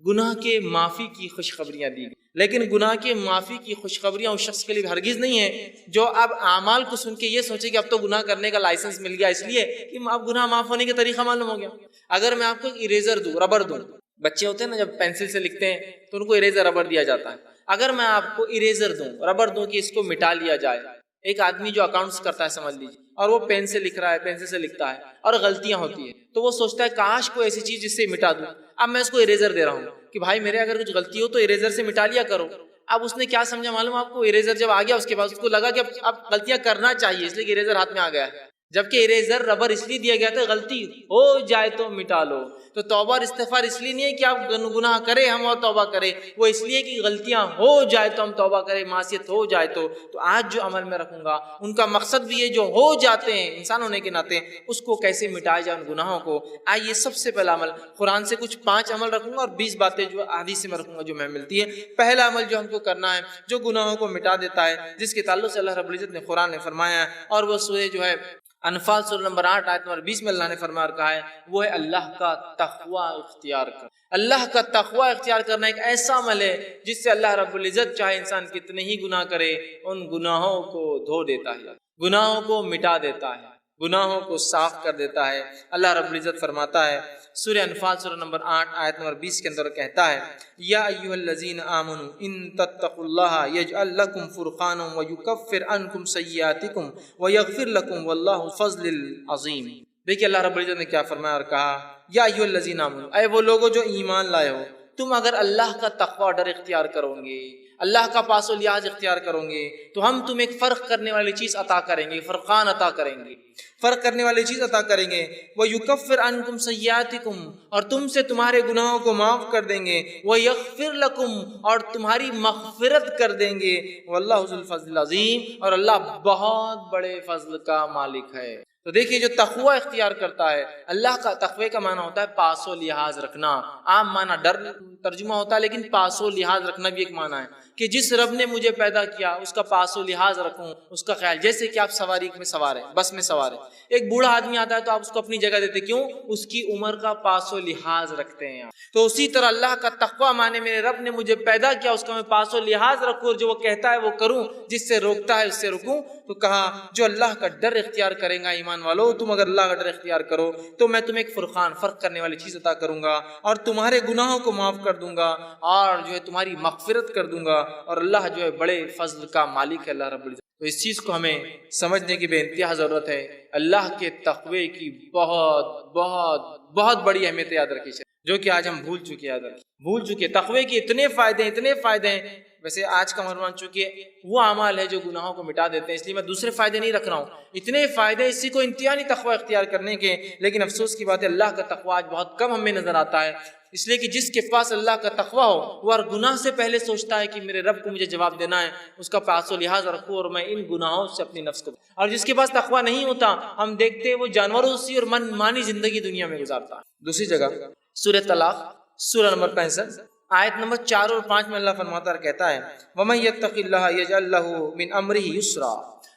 گناہ کے معافی کی خوشخبریاں دی گئی، لیکن گناہ کے معافی کی خوشخبریاں اس شخص کے لیے ہرگز نہیں ہے جو اب اعمال کو سن کے یہ سوچے کہ اب تو گناہ کرنے کا لائسنس مل گیا، اس لیے کہ اب گناہ معاف ہونے کا طریقہ معلوم ہو گیا۔ اگر میں آپ کو اریزر دوں، ربر دوں، بچے ہوتے ہیں نا جب پینسل سے لکھتے ہیں تو ان کو اریزر ربر دیا جاتا ہے، اگر میں آپ کو اریزر دوں، ربر دوں کہ اس کو مٹا لیا جائے، ایک آدمی جو اکاؤنٹس کرتا ہے سمجھ لیجیے، اور وہ پین سے لکھ رہا ہے، پینسل سے لکھتا ہے اور غلطیاں ہوتی ہیں، تو وہ سوچتا ہے کاش کوئی ایسی چیز جس سے مٹا دوں۔ اب میں اس کو اریزر دے رہا ہوں کہ بھائی میرے اگر کچھ غلطی ہو تو اریزر سے مٹا لیا کرو۔ اب اس نے کیا سمجھا معلوم آپ کو؟ اریزر جب آ گیا اس کے بعد اس کو لگا کہ اب غلطیاں کرنا چاہیے، اس لیے کہ اریزر ہاتھ میں آ گیا ہے، جبکہ اریزر ربر اس لیے دیا گیا تھا غلطی ہو جائے تو مٹا لو۔ تو توبہ اور استغفار اس لیے نہیں ہے کہ آپ گناہ کریں ہم اور توبہ کریں، وہ اس لیے کہ غلطیاں ہو جائے تو ہم توبہ کریں، معصیت ہو جائے تو آج جو عمل میں رکھوں گا ان کا مقصد بھی یہ جو ہو جاتے ہیں انسان ہونے کے ناطے اس کو کیسے مٹایا جائے ان گناہوں کو۔ آئیے سب سے پہلا عمل قرآن سے کچھ 5 عمل رکھوں گا اور 20 باتیں جو حدیث سے میں رکھوں گا جو میں ملتی ہے۔ پہلا عمل جو ہم کو کرنا ہے جو گناہوں کو مٹا دیتا ہے، جس کے تعلق سے اللہ رب العزت نے قرآن نے فرمایا ہے، اور وہ سورہ جو ہے انفال سورہ نمبر 8 آیت نمبر 20 میں اللہ نے فرما رکھا ہے، وہ ہے اللہ کا تقوی اختیار کر۔ اللہ کا تقوی اختیار کرنا ایک ایسا عمل ہے جس سے اللہ رب العزت چاہے انسان کتنے ہی گناہ کرے ان گناہوں کو دھو دیتا ہے، گناہوں کو مٹا دیتا ہے، گناہوں کو صاف کر دیتا ہے۔ اللہ رب العزت فرماتا ہے سورہ انفال سورہ نمبر 8 آیت نمبر 20 کے اندر کہتا ہے، یا ایھا الذین آمنوا ان تتقوا اللہ یجعل لکم فرقانا ویکفر عنکم سیئاتکم ویغفر لکم واللہ ذو الفضل العظیم۔ دیکھیے اللہ رب العزت نے کیا فرمایا اور کہا، یا ایھا الذین آمنوا، اے وہ لوگوں جو ایمان لائے ہو، تم اگر اللہ کا تقوی اور ڈر اختیار کرو گے، اللہ کا پاس و لحاظ اختیار کرو گے تو ہم تمہیں ایک فرق کرنے والی چیز عطا کریں گے، فرقان عطا کریں گے، فرق کرنے والی چیز عطا کریں گے۔ وَيُكَفِّرْ عَنْكُمْ سَيِّئَاتِكُمْ، اور تم سے تمہارے گناہوں کو معاف کر دیں گے۔ وَيَغْفِرْ لَكُمْ، اور تمہاری مغفرت کر دیں گے۔ وَاللَّهُ ذُو الْفَضْلِ الْعَظِيمِ، اور اللہ بہت بڑے فضل کا مالک ہے۔ تو دیکھیے جو تقوی اختیار کرتا ہے، اللہ کا تقوی کا معنی ہوتا ہے پاس و لحاظ رکھنا، عام معنی ڈر ترجمہ ہوتا ہے، لیکن پاس و لحاظ رکھنا بھی ایک معنی ہے کہ جس رب نے مجھے پیدا کیا اس کا پاس و لحاظ رکھوں، اس کا خیال۔ جیسے کہ آپ سواری میں سوار ہیں، بس میں سوار ہیں، ایک بوڑھا آدمی آتا ہے تو آپ اس کو اپنی جگہ دیتے، کیوں؟ اس کی عمر کا پاس و لحاظ رکھتے ہیں۔ تو اسی طرح اللہ کا تقوی مانے میرے رب نے مجھے پیدا کیا، اس کا میں پاس و لحاظ رکھوں، جو وہ کہتا ہے وہ کروں، جس سے روکتا ہے اس سے رکوں۔ تو کہا جو اللہ کا ڈر اختیار کرے گا، ایمان والو تم اگر اللہ کا ڈر اختیار کرو تو میں تمہیں ایک فرقان، فرق کرنے والی چیز عطا کروں گا، اور تمہارے گناہوں کو معاف کر دوں گا، اور جو ہے تمہاری مغفرت کر دوں گا، اور اللہ جو ہے بڑے فضل کا مالک ہے اللہ رب العزت۔ تو اس چیز کو ہمیں سمجھنے کی بے انتہا ضرورت ہے۔ اللہ کے تقوی کی بہت بہت بہت بڑی اہمیت یاد رکھی ہے، جو کہ آج ہم بھول چکے۔ تقوی کے اتنے فائدے ہیں۔ ویسے آج کا عنوان چونکہ وہ اعمال ہے جو گناہوں کو مٹا دیتے ہیں، اس لیے میں دوسرے فائدے نہیں رکھ رہا ہوں، اتنے فائدے اسی کو انتہائی تقوی اختیار کرنے کے، لیکن افسوس کی بات ہے اللہ کا تقوی آج بہت کم ہمیں نظر آتا ہے۔ اس لیے کہ جس کے پاس اللہ کا تقوی ہو وہ ہر گناہ سے پہلے سوچتا ہے کہ میرے رب کو مجھے جواب دینا ہے، اس کا پاس و لحاظ رکھوں اور میں ان گناہوں سے اپنی نفس کو۔ اور جس کے پاس تقوی نہیں ہوتا، ہم دیکھتے ہیں وہ جانوروں سی اور من مانی زندگی دنیا میں گزارتا ہے۔ دوسری جگہ سورہ طلاق سورہ نمبر 65 آیت نمبر 4 اور 5 میں اللہ فرماتا ہے، کہتا ہے وَمَن يَتَّقِ اللَّهَ يَجْعَل لَّهُ مِنْ أَمْرِهِ يُسْرًا،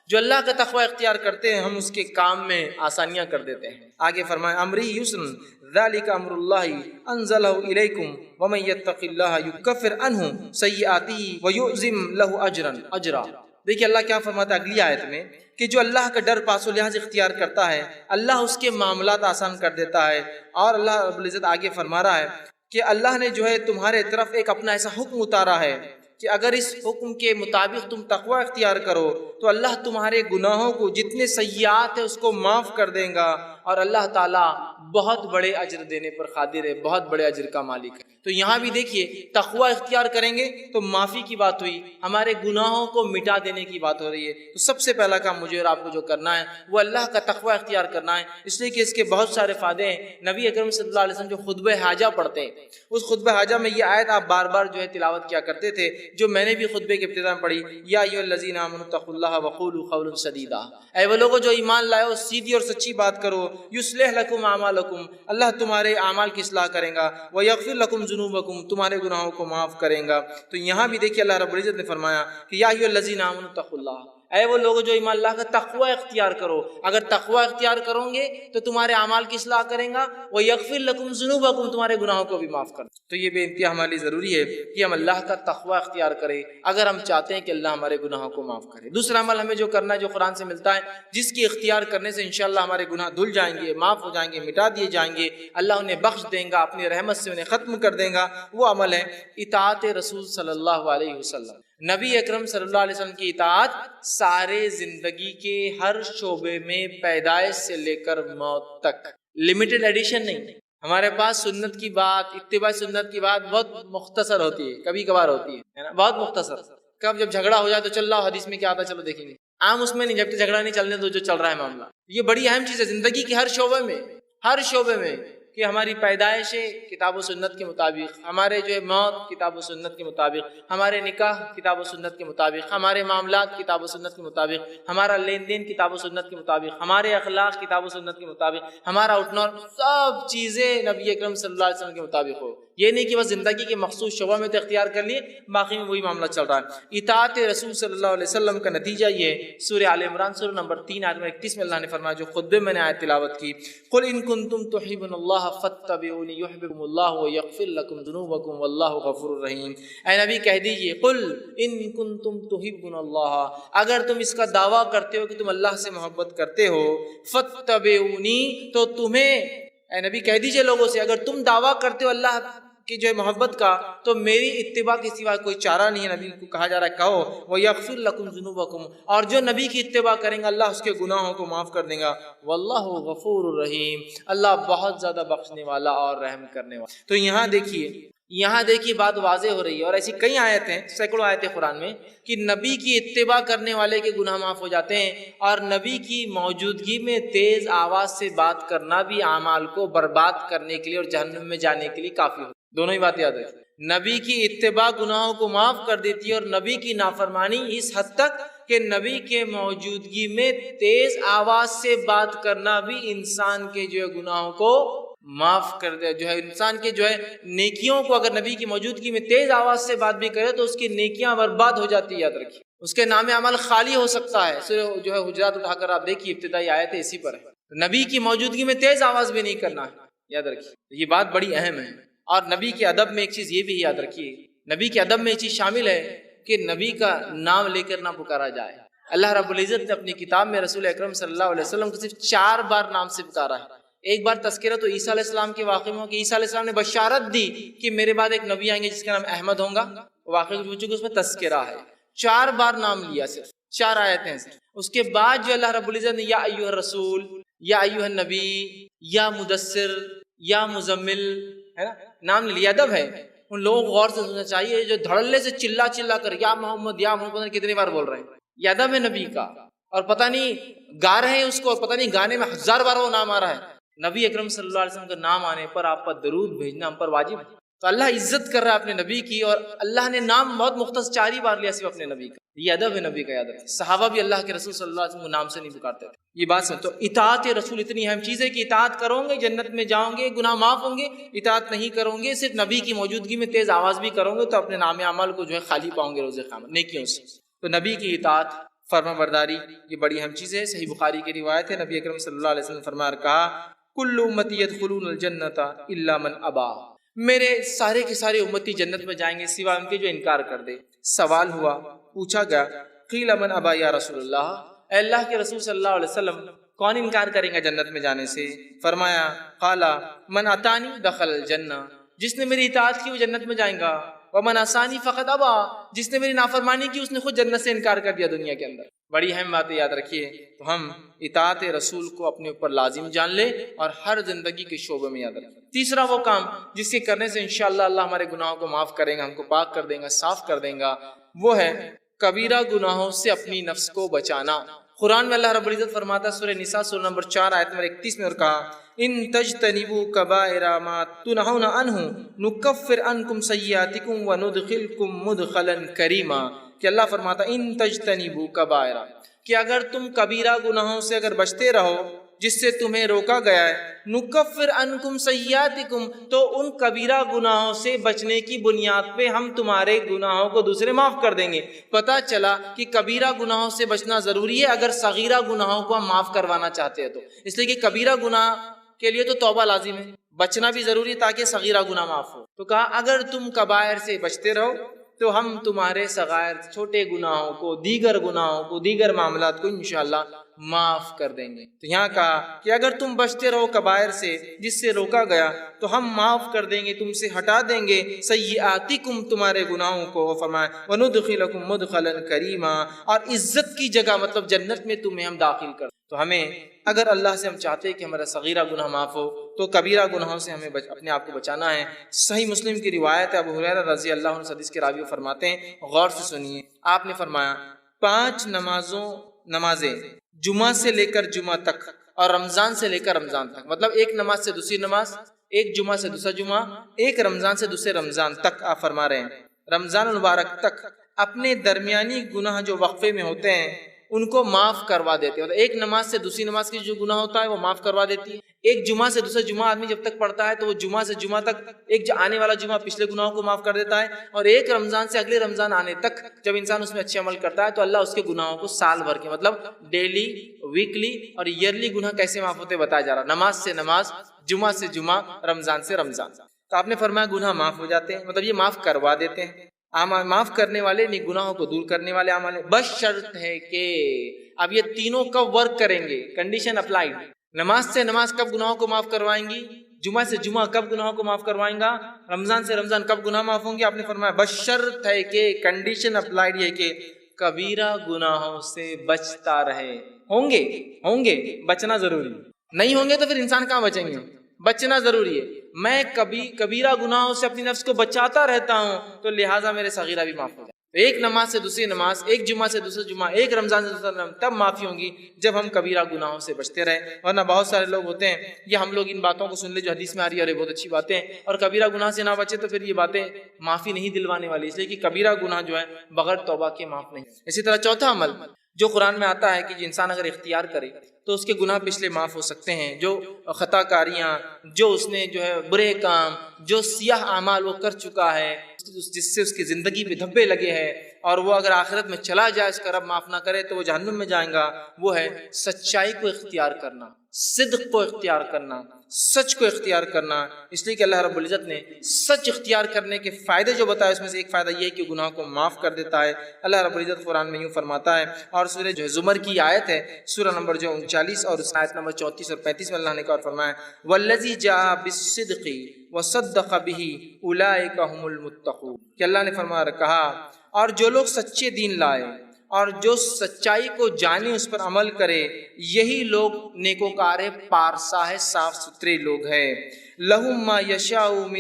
جو اللہ کا تقوی اختیار کرتے ہیں ہم اس کے کام میں آسانیاں کر دیتے ہیں۔ آگے فرمائے امری یسرا ذالک امر اللہ انزلہ الیکم ومن یتق اللہ یکفر عنہ سیئاتہ ویعظم لہ اجرا۔ دیکھیے اللہ کیا فرماتا ہے اگلی آیت میں کہ جو اللہ کا ڈر پاس و لحاظ اختیار کرتا ہے اللہ اس کے معاملات آسان کر دیتا ہے۔ اور اللہ رب العزت آگے فرما رہا ہے کہ اللہ نے جو ہے تمہارے طرف ایک اپنا ایسا حکم اتارا ہے کہ اگر اس حکم کے مطابق تم تقوی اختیار کرو تو اللہ تمہارے گناہوں کو جتنے سیئات ہیں اس کو معاف کر دے گا، اور اللہ تعالیٰ بہت بڑے اجر دینے پر قادر ہے، بہت بڑے اجر کا مالک ہے۔ تو یہاں بھی دیکھیے تقوی اختیار کریں گے تو معافی کی بات ہوئی، ہمارے گناہوں کو مٹا دینے کی بات ہو رہی ہے۔ تو سب سے پہلا کام مجھے اور آپ کو جو کرنا ہے وہ اللہ کا تقوی اختیار کرنا ہے، اس لیے کہ اس کے بہت سارے فائدے ہیں۔ نبی اکرم صلی اللہ علیہ وسلم جو خطبہ حاجہ پڑھتے ہیں اس خطبہ حاجہ میں یہ آیت آپ بار بار جو ہے تلاوت کیا کرتے تھے، جو میں نے بھی خطبے کے ابتدا میں پڑھی، یا ایھا الذین آمنوا اتقوا اللہ وقولوا قولا سدیدا، اے وہ لوگوں جو ایمان لائے ہو سیدھی اور سچی بات کرو، یصلح لکم اعمالکم، اللہ تمہارے اعمال کی اصلاح کرے گا، ویغفر لکم ذنوبکم، تمہارے گناہوں کو معاف کرے گا۔ تو یہاں بھی دیکھیے اللہ رب العزت نے فرمایا کہ یا ایھا الذین آمنوا اتقوا اللہ، اے وہ لوگ جو ایمان اللہ کا تقوی اختیار کرو، اگر تقوی اختیار کرو گے تو تمہارے اعمال کی اصلاح کریں گا، وَيَغْفِرْ لَكُمْ ذُنُوبَكُمْ، تمہارے گناہوں کو بھی معاف کر۔ تو یہ بے انتہا ہمارے لیے ضروری ہے کہ ہم اللہ کا تقوی اختیار کریں اگر ہم چاہتے ہیں کہ اللہ ہمارے گناہوں کو معاف کرے۔ دوسرا عمل ہمیں جو کرنا ہے، جو قرآن سے ملتا ہے، جس کی اختیار کرنے سے انشاءاللہ ہمارے گناہ دھل جائیں گے، معاف ہو جائیں گے، مٹا دیے جائیں گے، اللہ انہیں بخش دیں گا، اپنی رحمت سے انہیں ختم کر دیں گا، وہ عمل ہے اطاعت رسول صلی اللہ علیہ وسلم۔ نبی اکرم صلی اللہ علیہ وسلم کی اطاعت سارے زندگی کے ہر شعبے میں، پیدائش سے لے کر موت تک، لمیٹڈ ایڈیشن نہیں۔ ہمارے پاس سنت کی بات، اتباع سنت کی بات بہت مختصر ہوتی ہے، کبھی کبھار ہوتی ہے نا، بہت مختصر۔ کب جب جھگڑا ہو جائے تو چل رہا حدیث میں کیا آتا ہے چلو دیکھیں گے، عام اس میں نہیں، جب تک جھگڑا نہیں چلنے دو جو چل رہا ہے معاملہ۔ یہ بڑی اہم چیز ہے زندگی کے ہر شعبے میں، ہر شعبے میں، کہ ہماری پیدائش کتاب و سنت کے مطابق، ہمارے جو ہے موت کتاب و سنت کے مطابق، ہمارے نکاح کتاب و سنت کے مطابق، ہمارے معاملات کتاب و سنت کے مطابق، ہمارا لین دین کتاب و سنت کے مطابق، ہمارے اخلاق کتاب و سنت کے مطابق، ہمارا اٹھنا، سب چیزیں نبی اکرم صلی اللہ علیہ وسلم کے مطابق ہو۔ یہ نہیں کہ بس زندگی کے مخصوص شعبہ میں تو اختیار کر لیے، باقی میں وہی معاملہ چل رہا ہے۔ اطاعت رسول صلی اللہ علیہ وسلم کا نتیجہ یہ، سورہ آل عمران سورہ نمبر 3 آیت 31 میں اللہ نے فرمایا، جو خطبے میں نے آیت تلاوت کی، قل ان کنتم تحبون اللہ فاتبعونی یحببکم اللہ ویغفر لکم ذنوبکم واللہ غفور رحیم۔ اے نبی کہہ دیجئے، قل ان کنتم تحبون اللہ، اگر تم اس کا دعویٰ کرتے ہو کہ تم اللہ سے محبت کرتے ہو، فاتبعونی، تو تمہیں، اے نبی کہہ دیجئے لوگوں سے، اگر تم دعویٰ کرتے ہو اللہ کی جو ہے محبت کا، تو میری اتباع کے سوا کوئی چارہ نہیں ہے۔ نبی کو کہا جا رہا ہے کہو وَيَغْفِرْ لَكُمْ ذُنُوبَكُمْ، اور جو نبی کی اتباع کریں گا اللہ اس کے گناہوں کو معاف کر دیں گا، وَاللَّهُ غَفُورٌ رَحِيمٌ، اللہ بہت زیادہ بخشنے والا اور رحم کرنے والا۔ تو یہاں دیکھیے بات واضح ہو رہی ہے، اور ایسی کئی آیتیں، سینکڑوں آیتیں قرآن میں، کہ نبی کی اتباع کرنے والے کے گناہ معاف ہو جاتے ہیں، اور نبی کی موجودگی میں تیز آواز سے بات کرنا بھی اعمال کو برباد کرنے کے لیے اور جہنم میں جانے کے لیے کافی ہوتا ہے۔ دونوں ہی بات یاد رکھیں، نبی کی اتباع گناہوں کو معاف کر دیتی ہے، اور نبی کی نافرمانی اس حد تک کہ نبی کے موجودگی میں تیز آواز سے بات کرنا بھی انسان کے جو ہے گناہوں کو معاف کر دے، جو ہے انسان کے جو ہے نیکیوں کو، اگر نبی کی موجودگی میں تیز آواز سے بات بھی کرے تو اس کی نیکیاں برباد ہو جاتی ہے، یاد رکھیے، اس کے نام عمل خالی ہو سکتا ہے۔ جو ہے حجرات اٹھا کر آپ دیکھیے، ابتدائی آیت اسی پر ہے، نبی کی موجودگی میں تیز آواز بھی نہیں کرنا ہے، یاد رکھیے، یہ بات بڑی اہم ہے۔ اور نبی کے ادب میں ایک چیز یہ بھی یاد رکھیے، نبی کے ادب میں ایک چیز شامل ہے کہ نبی کا نام لے کر نہ پکارا جائے۔ اللہ رب العزت نے اپنی کتاب میں رسول اکرم صلی اللہ علیہ وسلم کو صرف 4 بار نام سے پکارا ہے۔ ایک بار تذکرہ تو عیسیٰ علیہ السلام کے واقعے میں ہو کہ عیسیٰ علیہ السلام نے بشارت دی کہ میرے بعد ایک نبی آئیں گے جس کا نام احمد ہوگا، واقعے کو پوچھو کہ اس میں تذکرہ ہے، 4 بار نام لیا، صرف 4 آیتیں ہیں۔ اس کے بعد جو اللہ رب العزت نے یا ایھا الرسول، یا ایھا النبی، یا مدثر، یا مزمل، ہے نا، نام لیا، ادب ہے۔ ان لوگوں کو غور سے سننا چاہیے جو دھڑلے سے چلا کر یا محمد یا محمد کتنی بار بول رہے ہیں، یہ ادب ہے نبی کا، اور پتہ نہیں گا رہے ہیں اس کو، اور پتہ نہیں گانے میں 1000 بار وہ نام آ رہا ہے۔ نبی اکرم صلی اللہ علیہ وسلم کا نام آنے پر آپ پر درود بھیجنا ہم پر واجب ہے۔ تو اللہ عزت کر رہا ہے اپنے نبی کی، اور اللہ نے نام بہت مختص 4 ہی بار لیا صرف اپنے نبی کا، یہ ادب ہے نبی کا، یاد رکھیں۔ صحابہ بھی اللہ کے رسول صلی اللہ علیہ وسلم کو نام سے نہیں پکارتے تھے، یہ بات سن۔ تو اطاعت رسول اتنی اہم چیز ہے کہ اطاعت کرو گے جنت میں جاؤ گے، گناہ معاف ہوں گے، اطاعت نہیں کرو گے، صرف نبی کی موجودگی میں تیز آواز بھی کرو گے تو اپنے نام اعمال کو جو ہے خالی پاؤں گے روز قیامت نیکیوں سے۔ تو نبی کی اطاعت، فرما برداری، یہ بڑی اہم چیز ہے۔ صحیح بخاری کی روایت ہے، نبی اکرم صلی اللہ علیہ وسلم فرمایا، کہا کل امتی یدخلون الجنۃ الا من ابا، میرے سارے کے سارے امتی جنت میں جائیں گے سوائے ان کے جو انکار کر دے۔ سوال ہوا، پوچھا گیا، قیل من ابا یا رسول اللہ، اے اللہ کے رسول صلی اللہ علیہ وسلم کون انکار کریں گا جنت میں جانے سے؟ فرمایا، قال من اتانی دخل الجنہ، جس نے میری اطاعت کی وہ جنت میں جائیں گا، ومن عصانی فقد ابا، جس نے میری نافرمانی کی اس نے خود جنت سے انکار کر دیا دنیا کے اندر۔ بڑی اہم باتیں یاد رکھیے۔ تو ہم اطاعت رسول کو اپنے اوپر لازم جان لیں اور ہر زندگی کے شعبے میں یاد رکھیں۔ تیسرا وہ کام جس کے کرنے سے انشاءاللہ اللہ ہمارے گناہوں کو معاف کریں گا، ہم کو پاک کر دیں گا، صاف کر دیں گا، وہ ہے کبیرہ گناہوں سے اپنی نفس کو بچانا۔ قرآن میں اللہ رب العزت فرماتا ہے، سورہ نساء سورہ نمبر 4 آیت نمبر 31 میں، اور کہا ان تجتنبوا کبائر ما تنہون عنہ نکفر عنکم سیئاتکم وندخلکم مدخلا کریما، کہ اللہ فرماتا ان تجتنبوا کبائر، کہ اگر تم کبیرہ گناہوں سے اگر بچتے رہو جس سے تمہیں روکا گیا ہے، نکفر عنکم سیئاتکم، تو ان کبیرہ گناہوں سے بچنے کی بنیاد پہ ہم تمہارے گناہوں کو دوسرے معاف کر دیں گے۔ پتہ چلا کہ کبیرہ گناہوں سے بچنا ضروری ہے اگر صغیرہ گناہوں کو ہم معاف کروانا چاہتے ہیں تو، اس لیے کہ کبیرہ گناہ کے لیے تو توبہ لازم ہے، بچنا بھی ضروری ہے تاکہ صغیرہ گناہ معاف ہو۔ تو کہا اگر تم کبائر سے بچتے رہو تو ہم تمہارے صغائر چھوٹے گناہوں کو، گناہوں کو، دیگر معاملات کو انشاءاللہ معاف کر دیں گے۔ تو یہاں کہا کہ اگر تم بچتے رہو کبائر سے جس سے روکا گیا تو ہم معاف کر دیں گے، تم سے ہٹا دیں گے سیئاتکم، تمہارے گناہوں کو، فرمایا وندخلکم مدخلا کریما، اور عزت کی جگہ مطلب جنت میں تمہیں ہم داخل کر۔ تو ہمیں اگر اللہ سے ہم چاہتے ہیں کہ ہمارا صغیرہ گناہ معاف ہو تو کبیرہ گناہوں سے ہمیں اپنے آپ کو بچانا ہے۔ صحیح مسلم کی روایت ہے، ابو ہریرہ رضی اللہ عنہ حدیث کے راوی فرماتے ہیں، غور سے سنیے، آپ نے فرمایا 5 نمازیں جمعہ سے لے کر جمعہ تک اور رمضان سے لے کر رمضان تک، مطلب ایک نماز سے دوسری نماز، ایک جمعہ سے دوسرا جمعہ، ایک رمضان سے دوسرے رمضان تک، آپ فرما رہے ہیں رمضان المبارک تک اپنے درمیانی گناہ جو وقفے میں ہوتے ہیں ان کو معاف کروا دیتے ہیں۔ مطلب ایک نماز سے دوسری نماز کی جو گناہ ہوتا ہے وہ معاف کروا دیتی ہے۔ ایک جمعہ سے دوسرا جمعہ آدمی جب تک پڑھتا ہے تو وہ جمعہ سے جمعہ تک ایک آنے والا جمعہ پچھلے گناہوں کو معاف کر دیتا ہے، اور ایک رمضان سے اگلے رمضان آنے تک جب انسان اس میں اچھے عمل کرتا ہے تو اللہ اس کے گناہوں کو سال بھر کے، مطلب ڈیلی، ویکلی اور ایئرلی گناہ کیسے معاف ہوتے بتایا جا رہا، نماز سے نماز، جمعہ سے جمعہ، رمضان سے رمضان۔ تو آپ نے فرمایا گناہ معاف ہو جاتے ہیں، مطلب یہ معاف کروا دیتے ہیں، معاف کرنے والے نہیں، گناہوں کو دور کرنے والے اعمال ہیں، بس شرط ہے کہ اب یہ تینوں کب ورک کریں گے، کنڈیشن اپلائیڈ۔ نماز سے نماز کب گناہوں کو معاف کروائیں گی، جمعہ سے جمعہ کب گناہوں کو معاف کروائیں گا، رمضان سے رمضان کب گناہ معاف ہوں گے، آپ نے فرمایا بس شرط ہے کہ، کنڈیشن اپلائیڈ ہے کہ کبیرہ گناہوں سے بچتا رہے۔ ہوں گے بچنا ضروری، نہیں ہوں گے تو پھر انسان کہاں بچیں گے، بچنا ضروری ہے۔ میں کبیرہ گناہوں سے اپنی نفس کو بچاتا رہتا ہوں تو لہٰذا میرے صغیرہ بھی معاف ہو جائے۔ ایک نماز سے دوسری نماز، ایک جمعہ سے دوسرا جمعہ، ایک رمضان سے دوسرا رمضان، تب معافی ہوں گی جب ہم کبیرہ گناہوں سے بچتے رہیں۔ ورنہ بہت سارے لوگ ہوتے ہیں، یہ ہم لوگ ان باتوں کو سن لے جو حدیث میں آ رہی ہے اور یہ بہت اچھی باتیں ہیں، اور کبیرہ گناہ سے نہ بچے تو پھر یہ باتیں معافی نہیں دلوانے والی، اس لیے کہ کبیرہ گناہ جو ہے بغیر توبہ کے معاف نہیں۔ اسی طرح چوتھا عمل جو قرآن میں آتا ہے کہ جو انسان اگر اختیار کرے تو اس کے گناہ پچھلے معاف ہو سکتے ہیں، جو خطا کاریاں، جو اس نے جو ہے برے کام، جو سیاہ اعمال وہ کر چکا ہے جس سے اس کی زندگی پہ دھبے لگے ہیں، اور وہ اگر آخرت میں چلا جائے اس کا رب معاف نہ کرے تو وہ جہنم میں جائیں گا، وہ ہے سچائی کو اختیار کرنا، صدق کو اختیار کرنا، سچ کو اختیار کرنا۔ اس لیے کہ اللہ رب العزت نے سچ اختیار کرنے کے فائدے جو بتائے اس میں سے ایک فائدہ یہ ہے کہ گناہ کو معاف کر دیتا ہے۔ اللہ رب العزت قرآن میں یوں فرماتا ہے، اور سورہ جو زمر کی آیت ہے، سورہ نمبر جو 39 اور اس آیت نمبر 34 اور 35 میں اللہ نے کہا اور فرمایا والذی جاء بالصدق وصدق به اولئک هم المتقون، کہ اللہ نے فرمایا کہا اور جو لوگ سچے دین لائے اور جو سچائی کو جانے اس پر عمل کرے یہی لوگ نیکوکار پارسا ہے، صاف ستھرے لوگ ہیں۔ لہم ما یشاؤون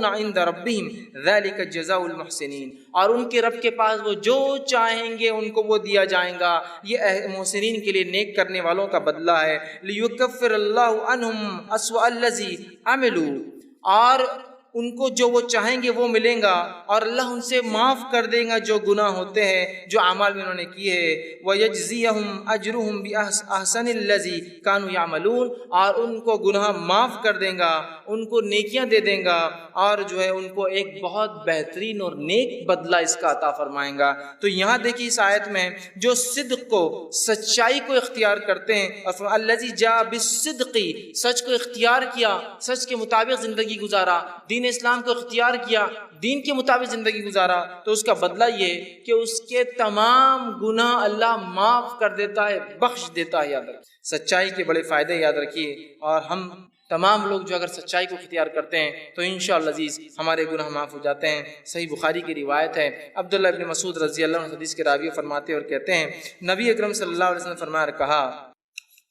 عند ربہم ذلک جزاء المحسنین، اور ان کے رب کے پاس وہ جو چاہیں گے ان کو وہ دیا جائیں گا، یہ محسنین کے لیے، نیک کرنے والوں کا بدلہ ہے۔ لیکفر اللہ عنہم اسوأ الذی عملوا، اور ان کو جو وہ چاہیں گے وہ ملیں گا، اور اللہ ان سے معاف کر دے گا جو گناہ ہوتے ہیں، جو اعمال میں انہوں نے کیے ہیں۔ وَيَجْزِيَهُمْ أَجْرُهُمْ بِأَحْسَنِ الَّذِي كَانُوا يَعْمَلُونَ، اور ان کو گناہ معاف کر دیں گا، ان کو نیکیاں دے دیں گا، اور جو ہے ان کو ایک بہت بہترین اور نیک بدلہ اس کا عطا فرمائیں گا۔ تو یہاں دیکھیے اس آیت میں جو صدق کو، سچائی کو اختیار کرتے ہیں، اور الَّذِي جَاءَ بِالصِّدْقِ، سچ کو اختیار کیا، سچ کے مطابق زندگی گزارا، دین اسلام کو اختیار کیا، دین کے مطابق زندگی گزارا، تو اس کا بدلہ یہ کہ اس کے تمام گناہ اللہ معاف کر دیتا ہے، بخش دیتا ہے۔ یاد رکھیے سچائی کے بڑے فائدے یاد رکھیے، اور ہم تمام لوگ جو اگر سچائی کو اختیار کرتے ہیں تو انشاءاللہ عزیز ہمارے گناہ معاف ہو جاتے ہیں۔ صحیح بخاری کی روایت ہے، عبداللہ ابن مسعود رضی اللہ عنہ حدیث کے راوی فرماتے اور کہتے ہیں نبی اکرم صلی اللہ علیہ وسلم فرمایا کہا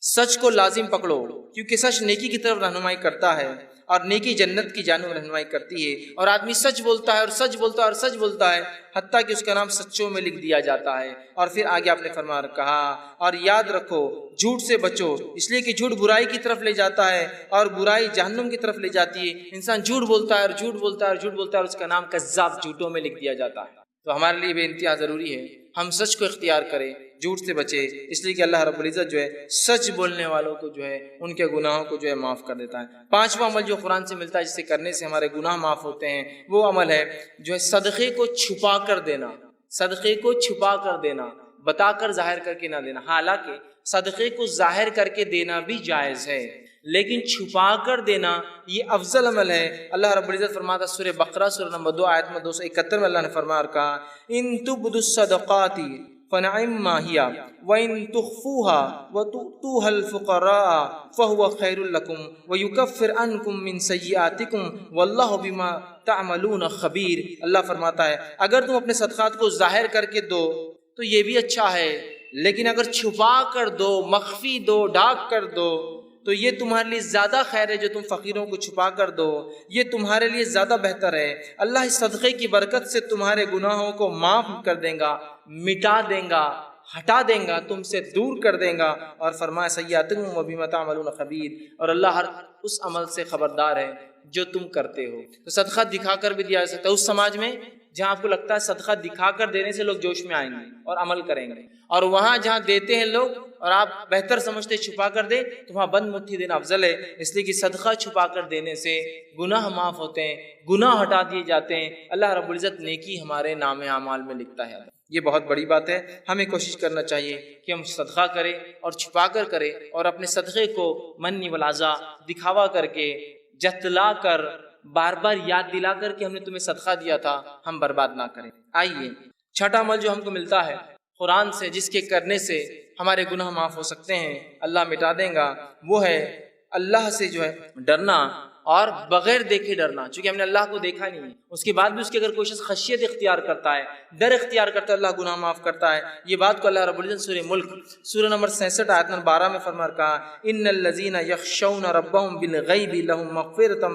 سچ کو لازم پکڑو کیونکہ سچ نیکی کی طرف رہنمائی کرتا ہے، اور نیکی جنت کی جانب رہنمائی کرتی ہے۔ اور آدمی سچ بولتا ہے اور سچ بولتا ہے اور سچ بولتا ہے حتیٰ کہ اس کا نام سچوں میں لکھ دیا جاتا ہے۔ اور پھر آگے آپ نے فرمایا کہا اور یاد رکھو جھوٹ سے بچو، اس لیے کہ جھوٹ برائی کی طرف لے جاتا ہے اور برائی جہنم کی طرف لے جاتی ہے۔ انسان جھوٹ بولتا ہے اور جھوٹ بولتا ہے اور جھوٹ بولتا ہے اور اس کا نام کذاب، جھوٹوں میں لکھ دیا جاتا ہے۔ تو ہمارے لیے بے انتہا ضروری ہے ہم سچ کو اختیار کریں، جھوٹ سے بچے، اس لیے کہ اللہ رب العزت جو ہے سچ بولنے والوں کو جو ہے ان کے گناہوں کو جو ہے معاف کر دیتا ہے۔ پانچواں عمل جو قرآن سے ملتا ہے جس سے کرنے سے ہمارے گناہ معاف ہوتے ہیں، وہ عمل ہے جو ہے صدقے کو چھپا کر دینا۔ صدقے کو چھپا کر دینا، بتا کر ظاہر کر کے نہ دینا۔ حالانکہ صدقے کو ظاہر کر کے دینا بھی جائز ہے، لیکن چھپا کر دینا یہ افضل عمل ہے۔ اللہ رب العزت فرماتا ہے سورہ بقرہ سورہ نمبر 2 آیت میں 271 میں اللہ نے فرمایا اور کہا ان تبدوا الصدقات فنعما هي وان تخفوها وتؤتوها الفقراء فهو خير لكم ويكفر عنكم من سيئاتكم والله بما تعملون خبیر۔ اللہ فرماتا ہے اگر تم اپنے صدقات کو ظاہر کر کے دو تو یہ بھی اچھا ہے، لیکن اگر چھپا کر دو، مخفی دو، ڈھانپ کر دو تو یہ تمہارے لیے زیادہ خیر ہے۔ جو تم فقیروں کو چھپا کر دو یہ تمہارے لیے زیادہ بہتر ہے۔ اللہ اس صدقے کی برکت سے تمہارے گناہوں کو معاف کر دے گا، مٹا دے گا، ہٹا دے گا، تم سے دور کر دے گا، اور فرمایا سیئاتکم وبما تعملون خبیر، اور اللہ ہر اس عمل سے خبردار ہے جو تم کرتے ہو۔ تو صدقہ دکھا کر بھی دیا جا سکتا ہے اس سماج میں جہاں آپ کو لگتا ہے صدقہ دکھا کر دینے سے لوگ جوش میں آئیں گے اور عمل کریں گے، اور وہاں جہاں دیتے ہیں لوگ اور آپ بہتر سمجھتے چھپا کر دے تو وہاں بند مٹھی دینا افضل ہے، اس لیے کہ صدقہ چھپا کر دینے سے گناہ معاف ہوتے ہیں، گناہ ہٹا دیے جاتے ہیں، اللہ رب العزت نیکی ہمارے نام اعمال میں لکھتا ہے۔ یہ بہت بڑی بات ہے، ہمیں کوشش کرنا چاہیے کہ ہم صدقہ کریں اور چھپا کر کریں، اور اپنے صدقے کو منی والعزا دکھاوا کر کے، جتلا کر، بار بار یاد دلا کر کہ ہم نے تمہیں صدقہ دیا تھا، ہم برباد نہ کریں۔ آئیے چھٹا عمل جو ہم کو ملتا ہے قرآن سے، جس کے کرنے سے ہمارے گناہ معاف ہو سکتے ہیں، اللہ مٹا دے گا، وہ ہے اللہ سے جو ہے ڈرنا، اور بغیر دیکھے ڈرنا۔ چونکہ ہم نے اللہ کو دیکھا نہیں ہے، اس کے بعد بھی اس کی اگر کوئی شخص خشیت اختیار کرتا ہے، ڈر اختیار کرتا ہے، اللہ گناہ معاف کرتا ہے۔ یہ بات کو اللہ رب العزت سورہ ملک سورہ نمبر 66 آیت نمبر 12 میں فرما کہا ان الذین یخشون ربهم بالغیب لهم مغفرۃ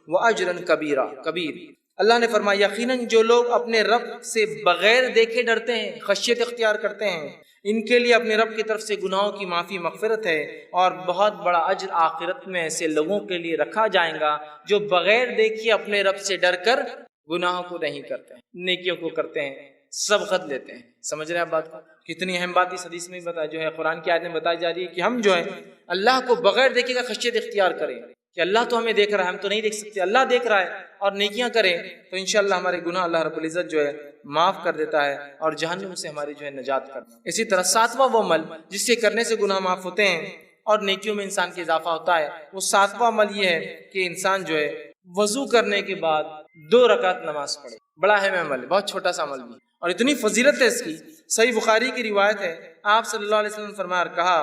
واجرا کبیر۔ اللہ نے فرمایا یقیناً جو لوگ اپنے رب سے بغیر دیکھے ڈرتے ہیں، خشیت اختیار کرتے ہیں، ان کے لیے اپنے رب کی طرف سے گناہوں کی معافی، مغفرت ہے، اور بہت بڑا اجر آخرت میں ایسے لوگوں کے لیے رکھا جائے گا جو بغیر دیکھے اپنے رب سے ڈر کر گناہوں کو نہیں کرتے ہیں، نیکیوں کو کرتے ہیں، سبقت لیتے ہیں۔ سمجھ رہے ہیں آپ بات کو؟ کتنی اہم بات اس حدیث میں بتایا، جو ہے قرآن کی آیت میں بتائی جا رہی ہے کہ ہم جو ہے اللہ کو بغیر دیکھے کا خشیت اختیار کریں، کہ اللہ تو ہمیں دیکھ رہا ہے، ہم تو نہیں دیکھ سکتے، اللہ دیکھ رہا ہے، اور نیکیاں کریں تو انشاءاللہ ہمارے گناہ اللہ رب العزت جو ہے معاف کر دیتا ہے اور جہنم سے ہماری جو ہے نجات کرتا ہے۔ اسی طرح ساتواں وہ عمل جس سے کرنے سے گناہ معاف ہوتے ہیں اور نیکیوں میں انسان کے اضافہ ہوتا ہے، وہ ساتواں عمل یہ ہے کہ انسان جو ہے وضو کرنے کے بعد 2 رکعت نماز پڑھے۔ بڑا اہم عمل ہے، بہت چھوٹا سا عمل بھی، اور اتنی فضیلت ہے اس کی۔ صحیح بخاری کی روایت ہے، آپ صلی اللہ علیہ وسلم نے فرمایا اور کہا،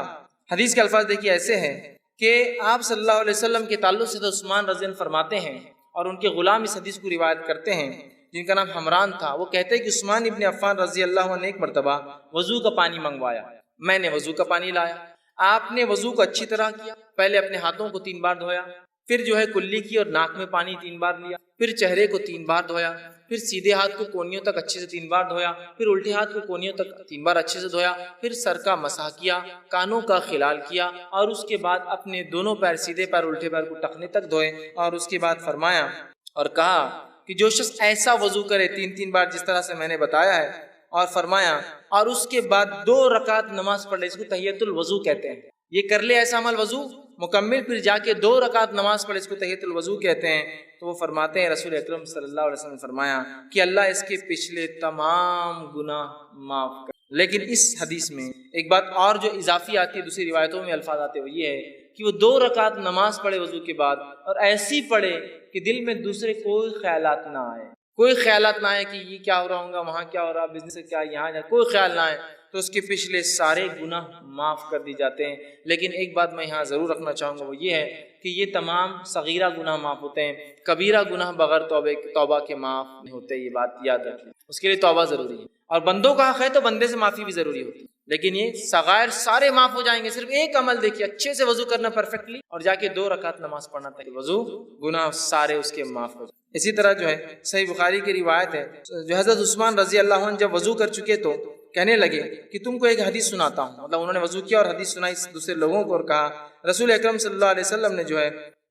حدیث کے الفاظ دیکھیے ایسے ہیں کہ آپ صلی اللہ علیہ وسلم کے تعلق سے عثمان رضی اللہ عنہ فرماتے ہیں، اور ان کے غلام اس حدیث کو روایت کرتے ہیں جن کا نام حمران تھا، وہ کہتے ہیں کہ عثمان ابن عفان رضی اللہ عنہ نے ایک مرتبہ وضو کا پانی منگوایا، میں نے وضو کا پانی لایا، آپ نے وضو کو اچھی طرح کیا، پہلے اپنے ہاتھوں کو 3 بار دھویا، پھر جو ہے کلی کی اور ناک میں پانی 3 بار لیا، پھر چہرے کو 3 بار دھویا، پھر سیدھے ہاتھ کو کونیوں تک اچھے سے 3 بار دھویا، پھر الٹے ہاتھ کو کونیوں تک 3 بار اچھے سے دھویا، پھر سر کا مسح کیا، کانوں کا خلال کیا، اور اس کے بعد اپنے دونوں پیر، سیدھے پیر الٹے پیر کو ٹخنے تک دھوئے، اور اس کے بعد فرمایا اور کہا کہ جو شخص ایسا وضو کرے 3 بار جس طرح سے میں نے بتایا ہے، اور فرمایا اور اس کے بعد 2 رکعت نماز پڑھ لے، اس کو تحیۃ الوضو کہتے ہیں، یہ کر لے ایسا عمل وضو مکمل، پھر جا کے 2 رکعت نماز پڑھے، اس کو تحیۃ الوضو کہتے ہیں۔ تو وہ فرماتے ہیں رسول اکرم صلی اللہ علیہ وسلم نے فرمایا کہ اللہ اس کے پچھلے تمام گناہ معاف کر۔ لیکن اس حدیث میں ایک بات اور جو اضافی آتی ہے، دوسری روایتوں میں الفاظ آتے ہوئے، یہ ہے کہ وہ 2 رکعت نماز پڑھے وضو کے بعد، اور ایسی پڑھے کہ دل میں دوسرے کوئی خیالات نہ آئے، کوئی خیالات نہ آئے کہ یہ کیا ہو رہا ہوگا، وہاں کیا ہو رہا، بزنس سے کیا، یہاں جا، کوئی خیال نہ آئے، تو اس کے پچھلے سارے گناہ معاف کر دی جاتے ہیں۔ لیکن ایک بات میں یہاں ضرور رکھنا چاہوں گا، وہ یہ ہے کہ یہ تمام صغیرہ گناہ معاف ہوتے ہیں، کبیرہ گناہ بغیر توبہ کے معاف نہیں ہوتے، یہ بات یاد رکھیں، اس کے لیے توبہ ضروری ہے، اور بندوں کا حق ہے تو بندے سے معافی بھی ضروری ہوتی ہے، لیکن یہ صغائر سارے معاف ہو جائیں گے۔ صرف ایک عمل دیکھیے، اچھے سے وضو کرنا پرفیکٹلی، اور جا کے 2 رکعت نماز پڑھنا تاکہ وضو گناہ سارے اس کے معاف ہو جائیں۔ اسی طرح جو ہے صحیح بخاری کی روایت ہے، جو حضرت عثمان رضی اللہ عنہ جب وضو کر چکے تو کہنے لگے کہ تم کو ایک حدیث سناتا ہوں، مطلب انہوں نے وضو کیا اور حدیث سنائی دوسرے لوگوں کو، اور کہا رسول اکرم صلی اللہ علیہ وسلم نے جو ہے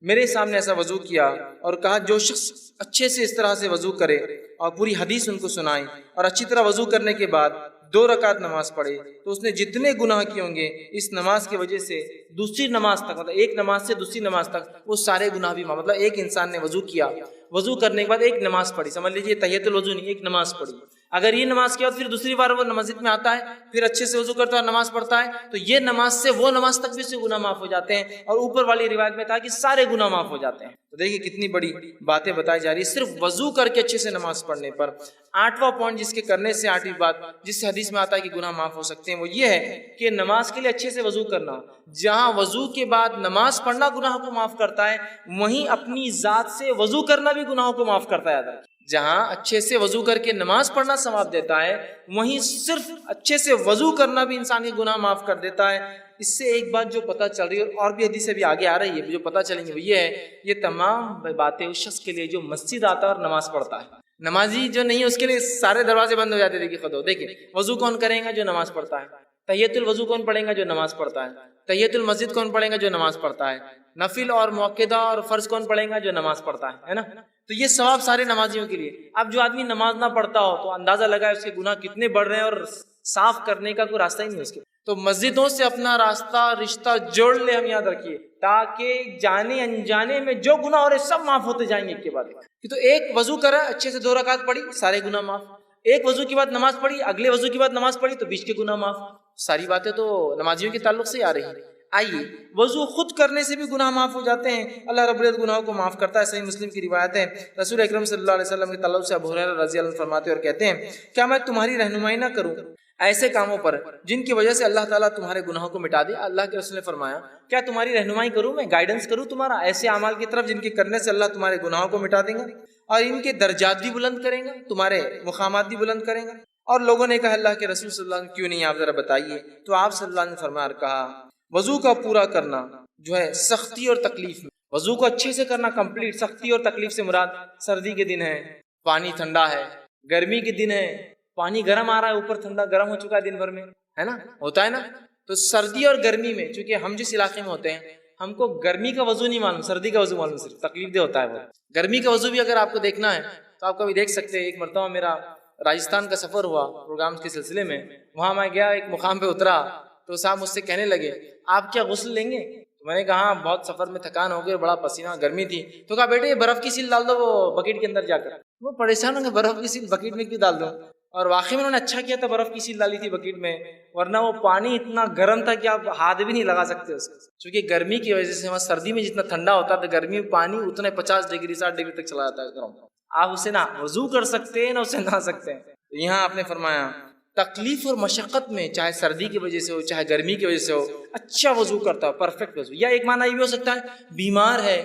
میرے سامنے ایسا وضو کیا، اور کہا جو شخص اچھے سے اس طرح سے وضو کرے، اور پوری حدیث ان کو سنائی، اور اچھی طرح وضو کرنے کے بعد 2 رکعت نماز پڑھے تو اس نے جتنے گناہ کیے ہوں گے اس نماز کی وجہ سے دوسری نماز تک، مطلب ایک نماز سے دوسری نماز تک وہ سارے گناہ بھی مطلب ایک انسان نے وضو کیا، وضو کرنے کے بعد ایک نماز پڑھی، سمجھ لیجیے تحیۃ الوضو نہیں، ایک نماز پڑھی، اگر یہ نماز کے بعد پھر دوسری بار وہ مسجد میں آتا ہے، پھر اچھے سے وضو کرتا ہے، نماز پڑھتا ہے، تو یہ نماز سے وہ نماز تک بھی اس سے گناہ معاف ہو جاتے ہیں، اور اوپر والی روایت میں کہا کہ سارے گناہ معاف ہو جاتے ہیں۔ تو دیکھیے کتنی بڑی باتیں بتائی جا رہی ہے صرف وضو کر کے اچھے سے نماز پڑھنے پر۔ 8واں پوائنٹ جس کے کرنے سے 8ویں بات جس سے حدیث میں آتا ہے کہ گناہ معاف ہو سکتے ہیں وہ یہ ہے کہ نماز کے لیے اچھے سے وضو کرنا۔ جہاں وضو کے بعد نماز پڑھنا گناہ کو معاف کرتا ہے، وہیں اپنی ذات سے وضو کرنا بھی گناہوں کو معاف کرتا ہے۔ جہاں اچھے سے وضو کر کے نماز پڑھنا ثواب دیتا ہے، وہیں صرف اچھے سے وضو کرنا بھی انسان کے گناہ معاف کر دیتا ہے۔ اس سے ایک بات جو پتہ چل رہی ہے اور بھی حدیث سے بھی آگے آ رہی ہے جو پتہ چلیں گے وہ یہ ہے، یہ تمام باتیں اس شخص کے لیے جو مسجد آتا ہے اور نماز پڑھتا ہے۔ نمازی جو نہیں ہے اس کے لیے سارے دروازے بند ہو جاتے ہیں۔ دیکھیے خود دیکھیے وضو کون کرے گا؟ جو نماز پڑھتا ہے۔ تحیۃ الوضو کون پڑھے گا؟ جو نماز پڑھتا ہے۔ تحیۃ المسجد کون پڑھے گا؟ جو نماز پڑھتا ہے۔ نفل اور موقدہ اور فرض کون پڑھے گا؟ جو نماز پڑھتا ہے نا۔ تو یہ ثواب سارے نمازیوں کے لیے۔ اب جو آدمی نماز نہ پڑھتا ہو تو اندازہ لگائے اس کے گناہ کتنے بڑھ رہے ہیں اور صاف کرنے کا کوئی راستہ ہی نہیں اس کے۔ تو مسجدوں سے اپنا راستہ رشتہ جوڑ لے، ہم یاد رکھیے، تاکہ جانے انجانے میں جو گناہ ہو رہے سب معاف ہوتے جائیں گے ایک کے بعد ایک۔ تو ایک وضو کرا اچھے سے 2 رکعت پڑھی، سارے گناہ معاف۔ ایک وضو کے بعد نماز پڑھی، اگلے وضو کے بعد نماز پڑھی تو بیچ کے گناہ معاف۔ ساری باتیں تو نمازیوں کے تعلق سے آ رہی ہیں۔ آئیے وضو خود کرنے سے بھی گناہ معاف ہو جاتے ہیں، اللہ رب العزت گناہوں کو معاف کرتا ہے۔ صحیح مسلم کی روایت ہے، رسول اکرم صلی اللہ علیہ وسلم کے تعلق سے ابو ہریرہ رضی اللہ عنہ فرماتے اور کہتے ہیں، کیا میں تمہاری رہنمائی نہ کروں ایسے کاموں پر جن کی وجہ سے اللہ تعالیٰ تمہارے گناہوں کو مٹا دے؟ اللہ کے رسول نے فرمایا، کیا تمہاری رہنمائی کروں، میں گائیڈنس کروں تمہارا ایسے اعمال کی طرف جن کے کرنے سے اللہ تمہارے گناہوں کو مٹا دیں گا اور ان کے درجات بھی بلند کریں گا، تمہارے مقامات بھی بلند کریں گا؟ اور لوگوں نے کہا اللہ کے رسول صلی اللہ علیہ وسلم کیوں نہیں، آپ ذرا بتائیے۔ تو آپ صلی اللہ علیہ وسلم نے فرمایا اور کہا، وضو کا پورا کرنا جو ہے سختی اور تکلیف میں، وضو کو اچھے سے کرنا کمپلیٹ، سختی اور تکلیف سے مراد سردی کے دن ہے، پانی ٹھنڈا ہے، گرمی کے دن ہے، پانی گرم آ رہا ہے، اوپر ٹھنڈا گرم ہو چکا ہے دن بھر میں، ہے نا، ہوتا ہے نا۔ تو سردی اور گرمی میں چونکہ ہم جس علاقے میں ہوتے ہیں ہم کو گرمی کا وضو نہیں معلوم، سردی کا وضو معلوم، صرف تکلیف دہ ہوتا ہے وہ۔ گرمی کا وضو بھی اگر آپ کو دیکھنا ہے تو آپ کبھی دیکھ سکتے ہیں۔ ایک مرتبہ میرا راجستھان کا سفر ہوا پروگرام کے سلسلے میں، وہاں میں گیا، ایک مقام پہ اترا تو صاحب مجھ سے کہنے لگے، آپ کیا غسل لیں گے؟ تو میں نے کہا ہاں، بہت سفر میں تھکان ہو گئی، بڑا پسینہ، گرمی تھی۔ تو کہا بیٹے یہ برف کی سیل ڈال دو وہ بکیٹ کے اندر جا کر۔ وہ پریشان ہوں گے برف کی سیل بکیٹ میں کیوں ڈال دوں؟ اور واقعی میں انہوں نے اچھا کیا تھا، برف کی سیل ڈالی تھی بکیٹ میں، ورنہ وہ پانی اتنا گرم تھا کہ آپ ہاتھ بھی نہیں لگا سکتے اس کو، چونکہ گرمی کی وجہ سے وہاں سردی میں جتنا ٹھنڈا ہوتا ہے تو گرمی میں پانی اتنے 50 ڈگری 60 ڈگری تک چلا جاتا ہے گرم۔ آپ اسے نہ وضو کر سکتے ہیں نہ اسے نہا سکتے ہیں۔ یہاں آپ نے فرمایا تکلیف اور مشقت میں، چاہے سردی کی وجہ سے ہو چاہے گرمی کی وجہ سے ہو، اچھا وضو کرتا ہو، پرفیکٹ وضو۔ یا ایک معنی یہ بھی ہو سکتا ہے بیمار ہے،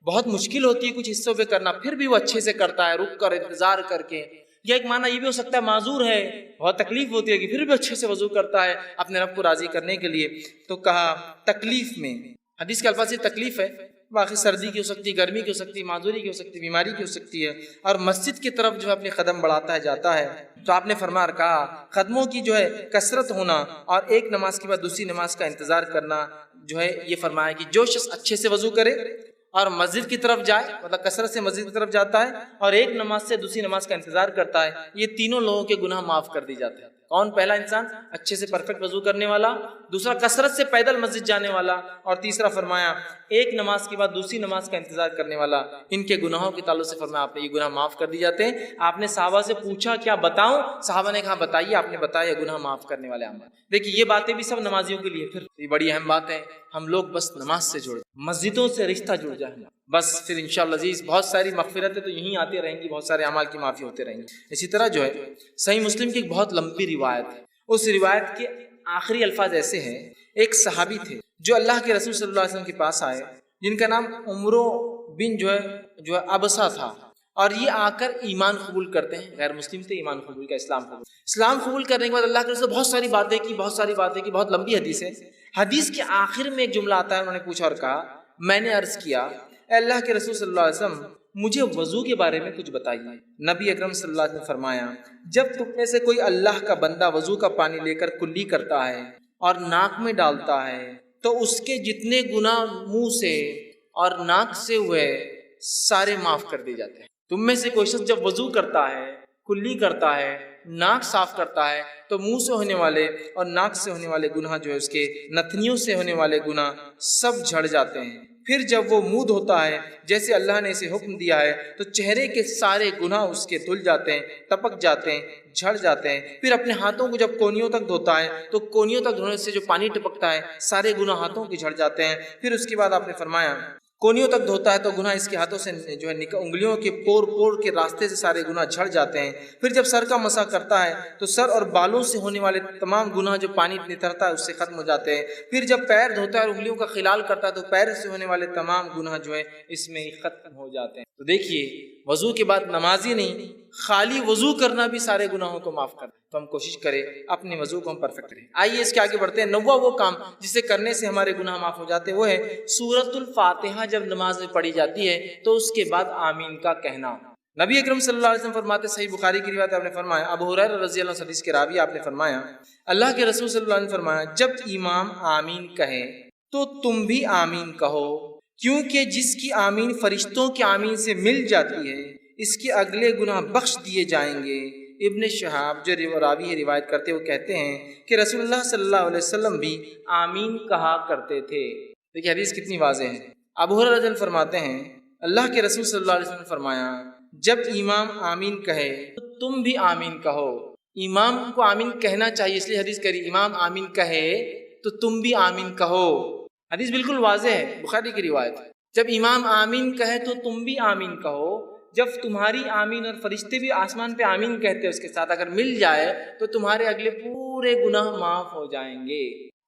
بہت مشکل ہوتی ہے کچھ حصوں پہ کرنا، پھر بھی وہ اچھے سے کرتا ہے، رک کر انتظار کر کے۔ یا ایک معنی یہ بھی ہو سکتا ہے معذور ہے، بہت تکلیف ہوتی ہے کہ پھر بھی اچھے سے وضو کرتا ہے اپنے رب کو راضی کرنے کے لیے۔ تو کہا تکلیف میں، حدیث کے الفاظ سے تکلیف ہے، باقی سردی کی ہو سکتی ہے، گرمی کی ہو سکتی ہے، معذوری کی ہو سکتی ہے، بیماری کی ہو سکتی ہے، اور مسجد کی طرف جو ہے اپنے قدم بڑھاتا ہے جاتا ہے۔ تو آپ نے فرمایا کہا قدموں کی جو ہے کثرت ہونا اور ایک نماز کے بعد دوسری نماز کا انتظار کرنا جو ہے، یہ فرمایا کہ جو شخص اچھے سے وضو کرے اور مسجد کی طرف جائے، مطلب کثرت سے مسجد کی طرف جاتا ہے اور ایک نماز سے دوسری نماز کا انتظار کرتا ہے، یہ تینوں لوگوں کے گناہ معاف کر دی جاتے ہیں۔ کون؟ پہلا انسان اچھے سے پرفیکٹ وضو کرنے والا، دوسرا کثرت سے پیدل مسجد جانے والا، اور تیسرا فرمایا ایک نماز کے بعد دوسری نماز کا انتظار کرنے والا۔ ان کے گناہوں کے تعلق سے فرمایا آپ نے یہ گناہ معاف کر دی جاتے ہیں۔ آپ نے صحابہ سے پوچھا کیا بتاؤں؟ صحابہ نے کہا بتائیے، آپ نے بتایا گناہ معاف کرنے والے اعمال۔ دیکھیے یہ باتیں بھی سب نمازیوں کے لیے، پھر یہ بڑی اہم بات ہے، ہم لوگ بس نماز سے جڑ، مسجدوں سے رشتہ جڑ جائے، بس پھر انشاءاللہ عزیز بہت ساری مغفرتیں تو یہیں آتی رہیں گی، بہت سارے اعمال کی معافی ہوتے رہیں گی۔ اسی طرح جو ہے صحیح مسلم کی ایک بہت لمبی روایت ہے، اس روایت کے آخری الفاظ ایسے ہیں، ایک صحابی تھے جو اللہ کے رسول صلی اللہ علیہ وسلم کے پاس آئے، جن کا نام عمرو بن جو ہے ابسا تھا، اور یہ آ کر ایمان قبول کرتے ہیں، غیر مسلم تھے، ایمان قبول کا، اسلام قبول کرنے کے بعد اللہ کے رسول بہت ساری باتیں کی، بہت لمبی حدیث ہے۔ حدیث کے آخر میں ایک جملہ آتا ہے، انہوں نے پوچھا اور کہا، میں نے عرض کیا اے اللہ کے رسول صلی اللہ علیہ وسلم مجھے وضو کے بارے میں کچھ بتائیے۔ نبی اکرم صلی اللہ علیہ وسلم نے فرمایا، جب تم میں سے کوئی اللہ کا بندہ وضو کا پانی لے کر کلی کرتا ہے اور ناک میں ڈالتا ہے تو اس کے جتنے گناہ منہ سے اور ناک سے ہوئے سارے معاف کر دیے جاتے ہیں۔ تم میں سے کوئی شخص جب وضو کرتا ہے، کلی کرتا ہے، ناک صاف کرتا ہے تو منہ سے ہونے والے اور ناک سے ہونے والے گناہ جو ہے اس کے نتنیوں سے ہونے والے گناہ سب جھڑ جاتے ہیں۔ پھر جب وہ منہ دھوتا ہے جیسے اللہ نے اسے حکم دیا ہے تو چہرے کے سارے گناہ اس کے دھل جاتے ہیں، ٹپک جاتے ہیں، جھڑ جاتے ہیں۔ پھر اپنے ہاتھوں کو جب کونیوں تک دھوتا ہے تو کونیوں تک دھونے سے جو پانی ٹپکتا ہے سارے گناہ ہاتھوں کے جھڑ جاتے ہیں۔ پھر اس کے بعد آپ نے فرمایا کونیوں تک دھوتا ہے تو گناہ اس کے ہاتھوں سے جو ہے انگلیوں کے پور کے راستے سے سارے گناہ جھڑ جاتے ہیں۔ پھر جب سر کا مسح کرتا ہے تو سر اور بالوں سے ہونے والے تمام گناہ جو پانی نترتا ہے اس سے ختم ہو جاتے ہیں۔ پھر جب پیر دھوتا ہے اور انگلیوں کا خلال کرتا ہے تو پیر سے ہونے والے تمام گناہ جو ہے اس میں ختم ہو جاتے ہیں۔ تو دیکھیے وضو کے بعد نماز ہی نہیں، خالی وضو کرنا بھی سارے گناہوں کو معاف کرتا ہے۔ تو ہم کوشش کریں اپنے وضو کو ہم پرفیکٹ کریں۔ آئیے اس کے آگے بڑھتے ہیں۔ نواں وہ کام جسے کرنے سے ہمارے گناہ معاف ہو جاتے ہیں وہ ہے سورۃ الفاتحہ جب نماز میں پڑھی جاتی ہے تو اس کے بعد آمین کا کہنا۔ نبی اکرم صلی اللہ علیہ وسلم فرماتے، صحیح بخاری کی روایت آپ نے فرمایا، ابو ہریرہ رضی اللہ عنہ حدیث کے راوی آپ نے فرمایا اللہ کے رسول صلی اللہ علیہ وسلم فرمایا جب امام آمین کہے تو تم بھی آمین کہو، کیونکہ جس کی آمین فرشتوں کی آمین سے مل جاتی ہے اس کے اگلے گناہ بخش دیے جائیں گے۔ ابن شہاب جو راوی ہے روایت کرتے وہ کہتے ہیں کہ رسول اللہ صلی اللہ علیہ وسلم بھی آمین کہا کرتے تھے۔ دیکھیے حدیث کتنی واضح ہے۔ ابو ہریرہ رضی اللہ عنہ فرماتے ہیں اللہ کے رسول صلی اللہ علیہ وسلم نے فرمایا جب امام آمین کہے تو تم بھی آمین کہو۔ امام کو آمین کہنا چاہیے، اس لیے حدیث کری امام آمین کہے تو تم بھی آمین کہو۔ حدیث بالکل واضح ہے، بخاری کی روایت ہے۔ جب امام آمین کہے تو تم بھی آمین کہو، جب تمہاری آمین اور فرشتے بھی آسمان پہ آمین کہتے ہیں اس کے ساتھ اگر مل جائے تو تمہارے اگلے پورے گناہ معاف ہو جائیں گے،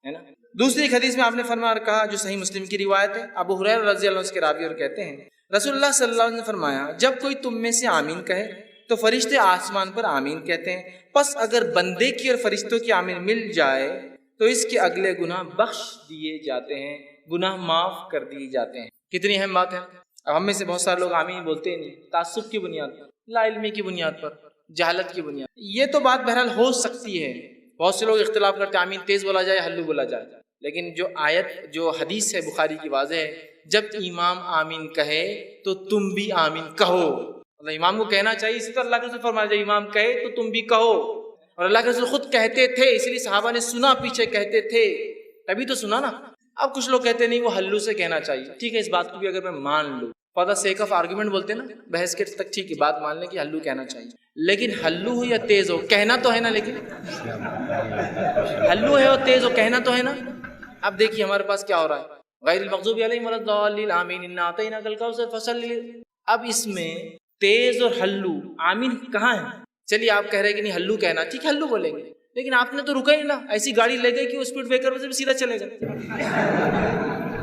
ہے نا۔ دوسری ایک حدیث میں آپ نے فرمایا اور کہا جو صحیح مسلم کی روایت ہے، ابو ہریرہ رضی اللہ عنہ کے راوی اور کہتے ہیں رسول اللہ صلی اللہ علیہ وسلم نے فرمایا جب کوئی تم میں سے آمین کہے تو فرشتے آسمان پر آمین کہتے ہیں، پس اگر بندے کی اور فرشتوں کی آمین مل جائے تو اس کے اگلے گناہ بخش دیے جاتے ہیں، گناہ معاف کر دیے جاتے ہیں۔ کتنی اہم بات ہے۔ اب ہم میں سے بہت سارے لوگ آمین بولتے نہیں، تعصب کی بنیاد پر، لا علمی کی بنیاد پر، جہالت کی بنیاد پر۔ یہ تو بات بہرحال ہو سکتی ہے، بہت سے لوگ اختلاف کرتے ہیں آمین تیز بولا جائے ہلو بولا جائے، لیکن جو آیت جو حدیث ہے بخاری کی واضح ہے جب امام آمین کہے تو تم بھی آمین کہو۔ اللہ امام کو کہنا چاہیے، اسی طرح اللہ کے رسول فرمایا جب امام کہے تو تم بھی کہو، اور اللہ کے رسول خود کہتے تھے، اس لیے صحابہ نے سنا، پیچھے کہتے تھے تبھی تو سنا نا۔ اب کچھ لوگ کہتے نہیں وہ ہلو سے کہنا چاہیے، ٹھیک ہے اس بات کو بھی اگر میں مان لوں، for the sake of argument بولتے ہیں نا، بحث کے تک ٹھیک ہے بات مان لیں کہ ہلو کہنا چاہیے، لیکن ہلو ہو یا تیز ہو کہنا تو ہے نا، لیکن ہلو ہے اور تیز ہو کہنا تو ہے نا۔ اب دیکھیے ہمارے پاس کیا ہو رہا ہے، غیر المغضوب علیہم ولا الضالین آمین انا اعطیناک الکوثر فصلی۔ اب اس میں تیز اور ہلو آمین کہاں ہے؟ چلیے آپ کہہ رہے ہیں کہ نہیں ہلو کہنا، ٹھیک ہے ہلو بولیں گے، لیکن آپ نے تو رکا ہی نا، ایسی گاڑی لے گئی کہ وہ اسپیڈ بریکر سے بھی سیدھا چلے گا۔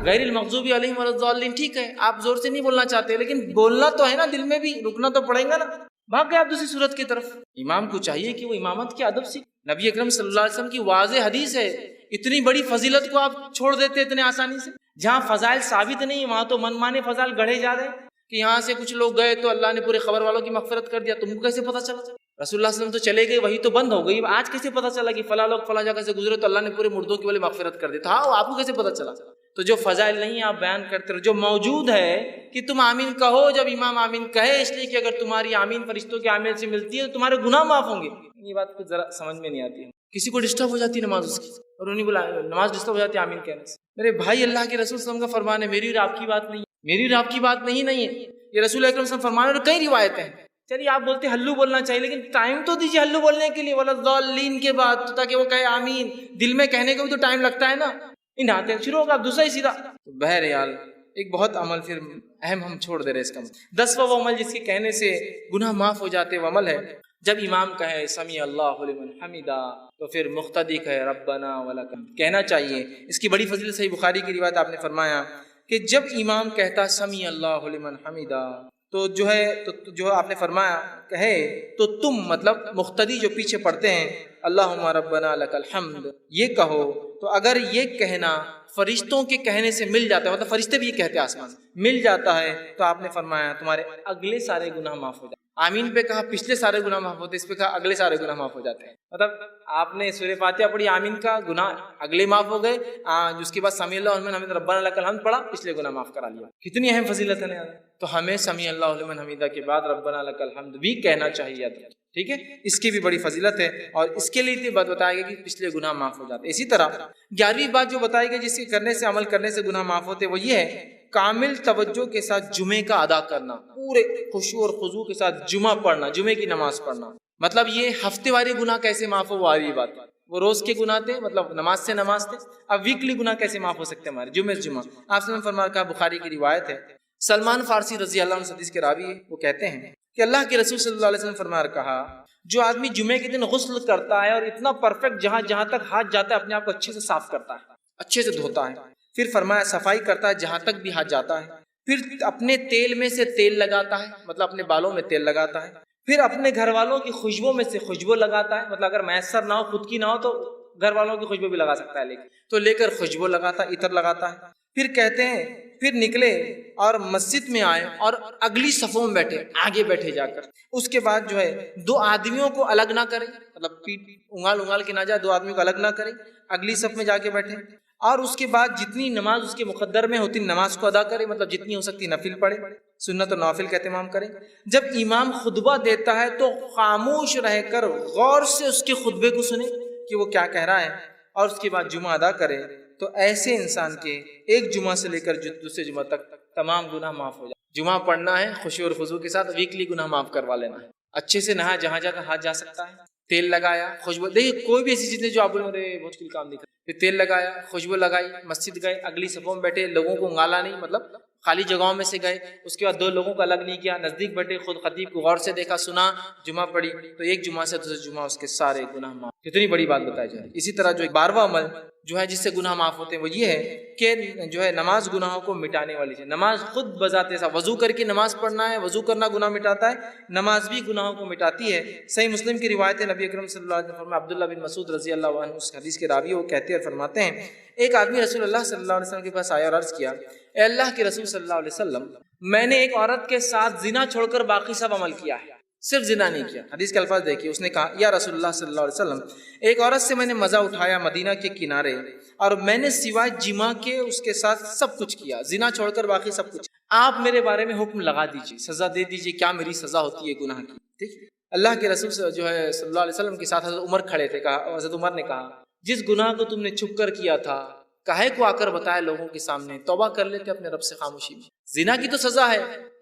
غیر المغضوب علیہم ولا الضالین ٹھیک ہے آپ زور سے نہیں بولنا چاہتے، لیکن بولنا تو ہے نا، دل میں بھی رکنا تو پڑے گا نا۔ بھاگ گئے آپ دوسری صورت کی طرف۔ امام کو چاہیے کہ وہ امامت کے ادب سیکھ، نبی اکرم صلی اللہ علیہ وسلم کی واضح حدیث ہے، اتنی بڑی فضیلت کو آپ چھوڑ دیتے اتنے آسانی سے۔ جہاں فضائل ثابت نہیں وہاں تو من مانے فضائل گڑھے جا رہے ہیں کہ یہاں سے کچھ لوگ گئے تو اللہ نے پورے خبر والوں کی مغفرت کر دیا، تم کو کیسے پتہ چلا؟ رسول اللہ صلی اللہ علیہ وسلم تو چلے گئے، وہی تو بند ہو گئی، آج کیسے پتہ چلا کہ فلاں لوگ فلاں جگہ سے گزرے تو اللہ نے پورے مردوں کی والے مغفرت کر دی؟ تھا آپ کو کیسے پتہ چلا؟ تو جو فضائل نہیں آپ بیان کرتے رہو، جو موجود ہے کہ تم آمین کہو جب امام آمین کہے، اس لیے کہ اگر تمہاری آمین فرشتوں کے آمین سے ملتی ہے تو تمہارے گناہ معاف ہوں گے۔ یہ بات کچھ ذرا سمجھ میں نہیں آتی ہے، کسی کو ڈسٹرب ہو جاتی ہے نماز اس کی، اور انہیں بولا نماز ڈسٹرب ہو جاتی ہے آمین کہنے سے۔ میرے بھائی اللہ کے رسول صلی اللہ علیہ وسلم کا فرمان ہے، میری اور آپ کی بات نہیں، میری اور آپ کی بات نہیں ہے، یہ رسول اکرم صلی اللہ علیہ وسلم فرمان ہے اور کئی روایتیں ہیں۔ چلیے آپ بولتے ہلو بولنا چاہیے، لیکن ٹائم تو دیجیے ہلو بولنے کے لیے، ولا الضالین کے بعد، تاکہ وہ کہے آمین، دل میں کہنے کو بھی تو ٹائم لگتا ہے نا۔ ان آتے شروع ہوگا آپ دوسرا ہی سیدھا۔ بہرحال ایک بہت عمل پھر اہم ہم چھوڑ دے رہے اس کا۔ 10واں وہ عمل جس کے کہنے سے گناہ معاف ہو جاتے وہ عمل ہے جب امام کہے سمیع اللہ لمن حمدہ تو پھر مقتدی کہے ربنا ولک الحمد کہنا چاہیے۔ اس کی بڑی فضیلت صحیح بخاری کی روایت آپ نے فرمایا کہ جب امام کہتا سمیع اللہ لمن حمدہ تو جو آپ نے فرمایا کہے تو تم مطلب مقتدی جو پیچھے پڑھتے ہیں اللہم ربنا لک الحمد یہ کہو، تو اگر یہ کہنا فرشتوں کے کہنے سے مل جاتا ہے، مطلب فرشتے بھی یہ کہتے ہیں آسمان مل جاتا ہے، تو آپ نے فرمایا تمہارے اگلے سارے گناہ معاف ہو جاتے ہیں۔ آمین پہ کہا پچھلے سارے گناہ معاف ہوتے ہیں، اس پہ کہا اگلے سارے گناہ معاف ہو جاتے ہیں۔ مطلب آپ نے سورہ فاتحہ پڑھی، آمین کا گناہ اگلے معاف ہو گئے، اس کے بعد سمیع اللہ لمن حمدہ ربنا لک الحمد پڑھا، پچھلے گناہ معاف کرا لیا۔ کتنی اہم فضیلت ہے نا۔ تو ہمیں سمیع اللہ لمن حمدہ کے بعد ربنا لک الحمد بھی کہنا چاہیے، ٹھیک ہے، اس کی بھی بڑی فضیلت ہے، اور اس کے لیے بات بتایا گیا کہ پچھلے گناہ معاف ہو جاتے ہیں۔ اسی طرح 11ویں بات جو بتائی گئی جس کے کرنے سے، عمل کرنے سے گناہ معاف ہوتے، وہ یہ ہے کامل توجہ کے ساتھ جمعے کا ادا کرنا، پورے خشوع اور خضوع کے ساتھ جمعہ پڑھنا، جمعے کی نماز پڑھنا۔ مطلب یہ ہفتے واری گناہ کیسے معاف ہو، وہ آئی بات، وہ روز کے گناہ تھے، مطلب نماز سے نماز تھے، اب ویکلی گناہ کیسے معاف ہو سکتے ہمارے، جمعے سے جمعہ۔ آپ سے فرمایا، کہا بخاری کی روایت ہے، سلمان فارسی رضی اللہ عنہ حدیث کے راوی ہے، وہ کہتے ہیں کہ اللہ کے رسول صلی اللہ علیہ وسلم فرمایا، کہا جو آدمی جمعے کے دن غسل کرتا ہے اور اتنا پرفیکٹ جہاں تک ہاتھ جاتا ہے اپنے آپ کو اچھے سے صاف کرتا ہے، اچھے سے دھوتا ہے، پھر فرمایا صفائی کرتا ہے جہاں تک بھی ہاتھ جاتا ہے، پھر اپنے تیل میں سے تیل لگاتا ہے، مطلب اپنے بالوں میں تیل لگاتا ہے، پھر اپنے گھر والوں کی خوشبو میں سے خوشبو لگاتا ہے، مطلب اگر میسر نہ ہو، خود کی نہ ہو تو گھر والوں کی خوشبو بھی لگا سکتا ہے، تو لے کر خوشبو لگاتا ہے، عطر لگاتا ہے، پھر کہتے ہیں پھر نکلے اور مسجد میں آئے اور اگلی صفوں میں بیٹھے، آگے بیٹھے جا کر، اس کے بعد جو ہے دو آدمیوں کو الگ نہ کرے، مطلب پیٹ انگال کے نہ جائے، دو آدمیوں کو الگ نہ کرے، اگلی صف میں جا کے بیٹھے، اور اس کے بعد جتنی نماز اس کے مقدر میں ہوتی نماز کو ادا کرے، مطلب جتنی ہو سکتی نفل پڑھے، سنت و نوافل کا اہتمام کرے۔ جب امام خطبہ دیتا ہے تو خاموش رہ کر غور سے اس کے خطبے کو سنے کہ وہ کیا کہہ رہا ہے، اور اس کے بعد جمعہ ادا کرے، تو ایسے انسان کے ایک جمعہ سے لے کر دوسرے جمعہ تک تمام گناہ معاف ہو جائے۔ جمعہ پڑھنا ہے خشوع اور خضوع کے ساتھ، ویکلی گناہ معاف کروا لینا ہے، اچھے سے نہا، جہاں جا کر ہاتھ جا سکتا ہے، تیل لگایا، خوشبو، دیکھیے کوئی بھی ایسی چیز نہیں جو آپ بولے بہت مشکل کام نہیں کرتے، پھر تیل لگایا، خوشبو لگائی، مسجد گئے، اگلی صفوں میں بیٹھے، لوگوں کو انگالا نہیں، مطلب خالی جگہوں میں سے گئے، اس کے بعد دو لوگوں کو الگ نہیں کیا، نزدیک بیٹھے، خود خطیب کو غور سے دیکھا، سنا، جمعہ پڑھی، تو ایک جمعہ سے دوسرے جمعہ اس کے سارے گناہ معاف۔ کتنی بڑی بات بتائی جائے۔ اسی طرح جو 12واں عمل جو ہے جس سے گناہ معاف ہوتے ہیں وہ یہ ہے کہ جو ہے نماز گناہوں کو مٹانے والی ہے۔ نماز خود بذات سا وضو کر کے نماز پڑھنا ہے، وضو کرنا گناہ مٹاتا ہے، نماز بھی گناہوں کو مٹاتی ہے۔ صحیح مسلم کی روایت ہے، نبی اکرم صلی اللہ علیہ وسلم عبداللہ بن مسعود رضی اللہ عنہ اس حدیث کے راوی، وہ کہتے اور فرماتے ہیں، ایک آدمی رسول اللہ صلی اللہ علیہ وسلم کے پاس آیا اور عرض کیا، اے اللہ کے رسول صلی اللہ علیہ وسلم، میں نے ایک عورت کے ساتھ زنا چھوڑ کر باقی سب عمل کیا ہے، صرف زنا نہیں کیا۔ حدیث کے الفاظ دیکھیے، اس نے کہا، یا رسول اللہ صلی اللہ علیہ وسلم، ایک عورت سے میں نے مزہ اٹھایا مدینہ کے کنارے، اور میں نے سوائے جماع کے اس کے ساتھ سب کچھ کیا، زنا چھوڑ کر باقی سب کچھ۔ آپ میرے بارے میں حکم لگا دیجیے، سزا دے دیجیے، کیا میری سزا ہوتی ہے گناہ کی؟ ٹھیک، اللہ کے رسول جو ہے صلی اللہ علیہ وسلم کے ساتھ حضرت عمر کھڑے تھے، کہا، حضرت عمر نے کہا، جس گناہ کو تم نے چھپ کر کیا تھا، کاہے کو آ کر بتایا لوگوں کے سامنے، توبہ کر لیتے اپنے رب سے خاموشی میں۔ زنا کی تو سزا ہے،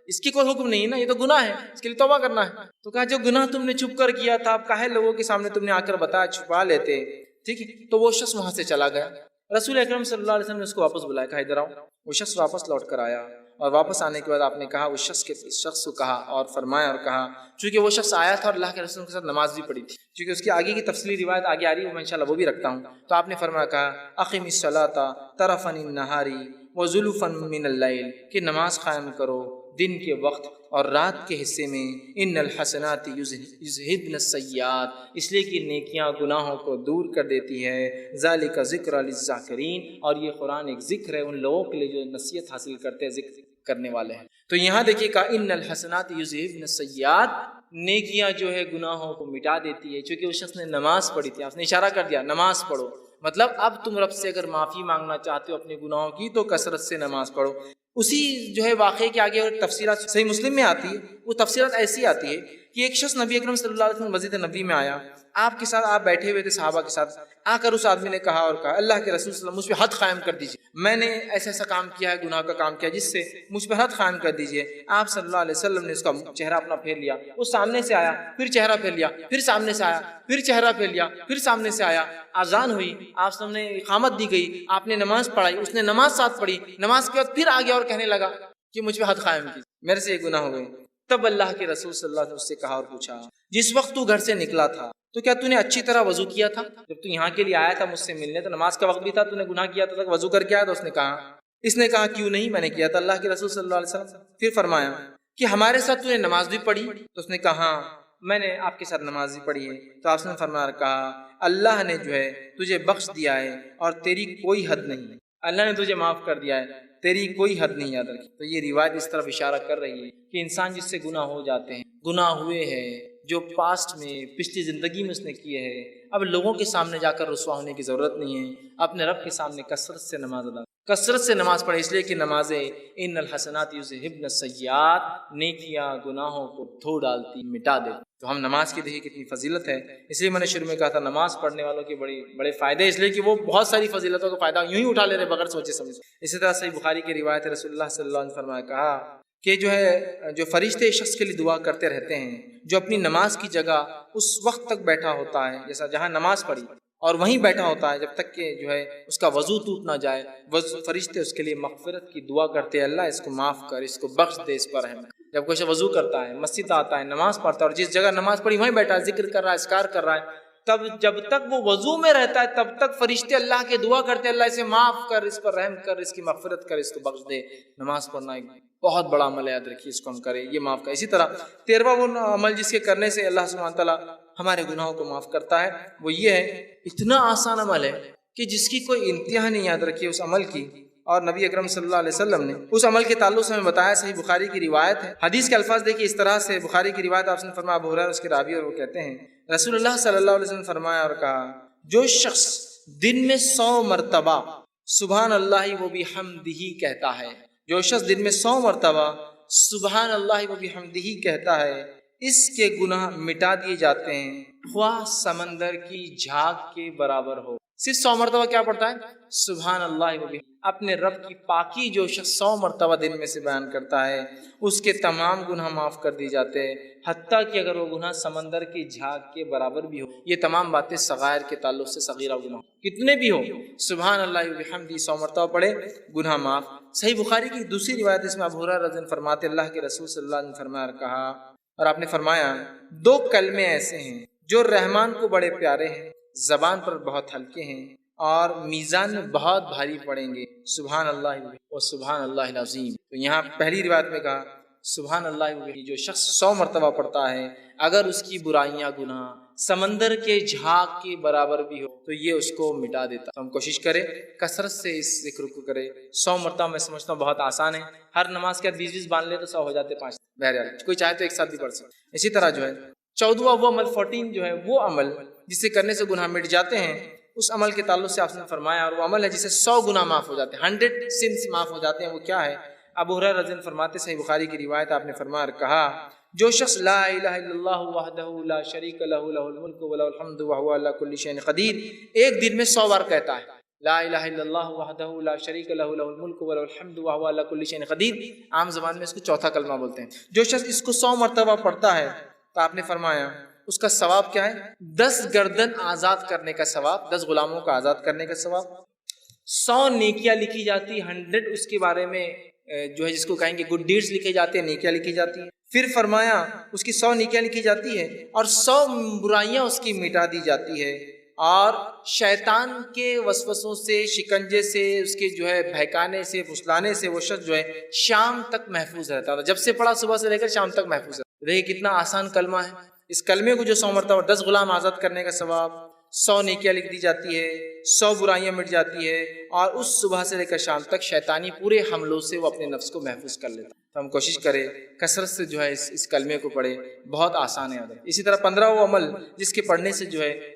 اس کی کوئی حکم نہیں نا، یہ تو گناہ ہے، اس کے لیے توبہ کرنا ہے۔ تو کہا جو گناہ تم نے چھپ کر کیا تھا، اب کاہے لوگوں کے سامنے تم نے آ کر بتایا، چھپا لیتے، ٹھیک ہے۔ تو وہ شخص وہاں سے چلا گیا، رسول اکرم صلی اللہ علیہ وسلم نے اس کو واپس بلایا، کہا ادھر آؤ۔ وہ شخص واپس لوٹ کر آیا، اور واپس آنے کے بعد آپ نے کہا، اس شخص کو کہا اور فرمایا اور کہا، چونکہ وہ شخص آیا تھا اور اللہ کے رسول کے ساتھ نماز بھی پڑھی تھی، چونکہ اس کی آگے کی تفصیلی روایت آگے آ رہی ہے، میں انشاءاللہ وہ بھی رکھتا ہوں۔ تو آپ نے فرمایا، کہا اقم الصلاۃ طرفا النہار وزلفا من اللیل، کہ نماز قائم کرو دن کے وقت اور رات کے حصے میں، ان الحسنات یذہبن السیئات، اس لیے کہ نیکیاں گناہوں کو دور کر دیتی ہے، ذالک ذکر للذاکرین، اور یہ قرآن ایک ذکر ہے ان لوگوں کے لیے جو نصیحت حاصل کرتے ہیں، ذکر کرنے والے ہیں۔ تو یہاں دیکھیے کہا ان الحسنات یذہبن السیئات، نیکیاں جو ہے گناہوں کو مٹا دیتی ہے، چونکہ اس شخص نے نماز پڑھی تھی، آپ نے اشارہ کر دیا نماز پڑھو، مطلب اب تم رب سے اگر معافی مانگنا چاہتے ہو اپنے گناہوں کی تو کثرت سے نماز پڑھو۔ اسی جو ہے واقعے کے آگے اور تفسیرات صحیح مسلم میں آتی ہے، وہ تفسیرات ایسی آتی ہے کہ ایک شخص نبی اکرم صلی اللہ علیہ وسلم مسجد نبی میں آیا، آپ کے ساتھ، آپ بیٹھے ہوئے تھے صحابہ کے ساتھ، آ کر اس آدمی نے کہا اور کہا، اللہ کے رسول صلی اللہ علیہ وسلم مجھ پہ حد قائم کر دیجیے، میں نے ایسا ایسا کام کیا ہے، گناہ کا کام کیا، جس سے مجھ پہ حد قائم کر دیجیے۔ آپ صلی اللہ علیہ وسلم نے اس کا چہرہ اپنا پھیر لیا، وہ سامنے سے آیا، پھر چہرہ پھیر لیا، پھر سامنے سے آیا، پھر چہرہ پھیر لیا، پھر سامنے سے آیا، اذان ہوئی، آپ صلی اللہ علیہ وسلم نے اقامت دی گئی، آپ نے نماز پڑھائی، اس نے نماز ساتھ پڑھی، نماز کے بعد پھر آ گیا اور کہنے لگا کہ مجھ پہ حد قائم کی، میرے سے یہ گناہ ہو گئے۔ تب اللہ کے رسول صلی اللہ علیہ وسلم اس سے کہا اور پوچھا، جس وقت تو گھر سے نکلا تھا تو کیا تو نے اچھی طرح وضو کیا تھا؟ جب تو یہاں کے لیے آیا تھا مجھ سے ملنے، تو نماز کا وقت بھی تھا، تو نے گناہ کیا تھا، وضو کر کے آیا؟ تو اس نے کہا کیوں نہیں، میں نے کیا تھا اللہ کے رسول صلی اللہ علیہ وسلم۔ پھر فرمایا کہ ہمارے ساتھ تو نے نماز بھی پڑھی؟ تو اس نے کہا ہاں میں نے آپ کے ساتھ نماز بھی پڑھی ہے۔ تو آپ نے فرمایا، کہا اللہ نے جو ہے تجھے بخش دیا ہے اور تیری کوئی حد نہیں، اللہ نے تجھے معاف کر دیا ہے، تیری کوئی حد نہیں یاد رکھی۔ تو یہ روایت اس طرف اشارہ کر رہی ہے کہ انسان جس سے گناہ ہو جاتے ہیں، گناہ ہوئے ہیں جو پاسٹ میں، پچھلی زندگی میں اس نے کیے ہیں، اب لوگوں کے سامنے جا کر رسوا ہونے کی ضرورت نہیں ہے، اپنے رب کے سامنے کثرت سے نماز ادا کثرت سے نماز پڑھیں، اس لیے کہ نمازیں ان الحسنات یذہبن السیئات، نیکیاں گناہوں کو دھو ڈالتی، مٹا دیتی۔ تو ہم نماز کی دیکھیے کتنی فضیلت ہے، اس لیے میں نے شروع میں کہا تھا نماز پڑھنے والوں کے بڑے فائدے، اس لیے کہ وہ بہت ساری فضیلتوں کا فائدہ یوں ہی اٹھا لے رہے بغیر سوچے سمجھے۔ اسی طرح صحیح بخاری کی روایت ہے، رسول اللہ صلی اللہ علیہ وسلم نے فرمایا، کہا کہ جو فرشتے شخص کے لیے دعا کرتے رہتے ہیں جو اپنی نماز کی جگہ اس وقت تک بیٹھا ہوتا ہے، جیسا جہاں نماز پڑھی اور وہیں بیٹھا ہوتا ہے جب تک کہ اس کا وضو ٹوٹ نہ جائے، فرشتے اس کے لیے مغفرت کی دعا کرتے ہیں، اللہ اس کو معاف کر، اس کو بخش دے، اس پر رحم کر۔ جب کوئی وضو کرتا ہے، مسجد آتا ہے، نماز پڑھتا ہے اور جس جگہ نماز پڑھی وہیں بیٹھا ہے، ذکر کر رہا ہے، اذکار کر رہا ہے، تب جب تک وہ وضو میں رہتا ہے تب تک فرشتے اللہ کے دعا کرتے ہیں، اللہ اسے معاف کر، اس پر رحم کر، اس کی مغفرت کر، اس کو بخش دے۔ نماز پڑھنا ایک بہت بڑا عمل ہے، یاد رکھیے، اس کو ہم کریں، یہ معاف کر۔ اسی طرح 13واں وہ عمل جس کے کرنے سے اللہ سبحانہ تعالیٰ ہمارے گناہوں کو معاف کرتا ہے، وہ یہ ہے، اتنا آسان عمل ہے کہ جس کی کوئی انتہا نہیں، یاد رکھیے اس عمل کی۔ اور نبی اکرم صلی اللہ علیہ وسلم نے اس عمل کے تعلق سے ہمیں بتایا، صحیح بخاری کی روایت ہے، حدیث کے الفاظ دیکھیے اس طرح سے، بخاری کی روایت، آپ نے فرمایا، ابو ہریرہ اس کے راوی، اور وہ کہتے ہیں رسول اللہ صلی اللہ علیہ وسلم نے فرمایا اور کہا، جو شخص دن میں 100 مرتبہ سبحان اللہ و بحمدہ کہتا ہے، جو شخص دن میں 100 مرتبہ سبحان اللہ و بحمدہ کہتا ہے، اس کے گناہ مٹا دیے جاتے ہیں، خواہ سمندر کی جھاگ کے برابر ہو۔ صرف 100 مرتبہ کیا پڑھتا ہے؟ سبحان اللہ و بحمدہ۔ اپنے رب کی پاکی جو شخص 100 مرتبہ دن میں سے بیان کرتا ہے، اس کے تمام گناہ معاف کر دی جاتے ہیں، حتیٰ کہ اگر وہ گناہ سمندر کی جھاگ کے برابر بھی ہو۔ یہ تمام باتیں صغائر کے تعلق سے، صغیرہ گناہ کتنے بھی ہو، سبحان اللہ و بحمدہ 100 مرتبہ پڑھے، گناہ معاف۔ صحیح بخاری کی دوسری روایت اس میں ابو ہریرہ رضی اللہ عنہ فرماتے، اللہ کے رسول صلی اللہ علیہ وسلم نے فرمایا اور کہا، اور آپ نے فرمایا، 2 کلمے ایسے ہیں جو رحمان کو بڑے پیارے ہیں، زبان پر بہت ہلکے ہیں اور میزان میں بہت بھاری پڑیں گے، سبحان اللہ و سبحان اللہ العظیم۔ تو یہاں پہلی روایت میں کہا سبحان اللہ و، جو شخص 100 مرتبہ پڑھتا ہے، اگر اس کی برائیاں گناہ سمندر کے جھاگ کے برابر بھی ہو تو یہ اس کو مٹا دیتا۔ تو ہم کوشش کریں کثرت سے اس ذکر کو کریں۔ 100 مرتبہ میں سمجھتا ہوں بہت آسان ہے، ہر نماز کے 20 باندھ لے تو 100 ہو جاتے، 5 بہرحال کوئی چاہے تو ایک ساتھ بھی پڑھ سکتے۔ اسی طرح 14واں وہ عمل 14 وہ عمل جس سے کرنے سے گناہ مٹ جاتے ہیں، اس عمل کے تعلق سے آپ نے فرمایا، اور وہ عمل ہے جس سے 100 گناہ معاف ہو جاتے ہیں، 100 سنس معاف ہو جاتے ہیں۔ وہ کیا ہے؟ ابو ہریرہ رضی اللہ عنہ فرماتے، صحیح بخاری کی روایت، آپ نے فرمایا اور کہا، جو شخص لا الہ الا اللہ وحدہ لا شریک لہ لہ الملک ولہ الحمد وہو علی کل شیء قدیر، ایک دن میں 100 بار کہتا ہے، لا الہ الا اللہ وحدہ لا شریک لہ لہ الملک ولہ الحمد وہو علی کل شیء قدیر، عام زبان میں اس کو چوتھا کلمہ بولتے ہیں۔ جو شخص اس کو 100 مرتبہ پڑھتا ہے تو آپ نے فرمایا اس کا ثواب کیا ہے؟ 10 گردن آزاد کرنے کا ثواب، 10 غلاموں کا آزاد کرنے کا ثواب، 100 نیکیاں لکھی جاتی، 100 اس کے بارے میں جس کو کہیں گے گڈ ڈیڈز لکھے جاتے ہیں، نیکیاں لکھی جاتی ہیں۔ پھر فرمایا اس کی 100 نیکیاں لکھی جاتی ہے اور 100 برائیاں اس کی مٹا دی جاتی ہے، اور شیطان کے وسوسوں سے، شکنجے سے، اس کے بہکانے سے، پھسلانے سے وہ شخص شام تک محفوظ رہتا ہے، جب سے پڑھا صبح سے لے کر شام تک محفوظ رہتا ہے۔ دیکھیے کتنا آسان کلمہ ہے، اس کلمے کو جو 100 مرتبہ، 10 غلام آزاد کرنے کا ثواب، 100 نیکیاں لکھ دی جاتی ہے، 100 برائیاں مٹ جاتی ہے، اور اس صبح سے لے کر شام تک شیطانی پورے حملوں سے وہ اپنے نفس کو محفوظ کر لیتا ہے۔ تو ہم کوشش کریں کثرت سے اس کلمے کو پڑھیں، بہت آسان ہے۔ اسی طرح 15واں عمل جس کے پڑھنے سے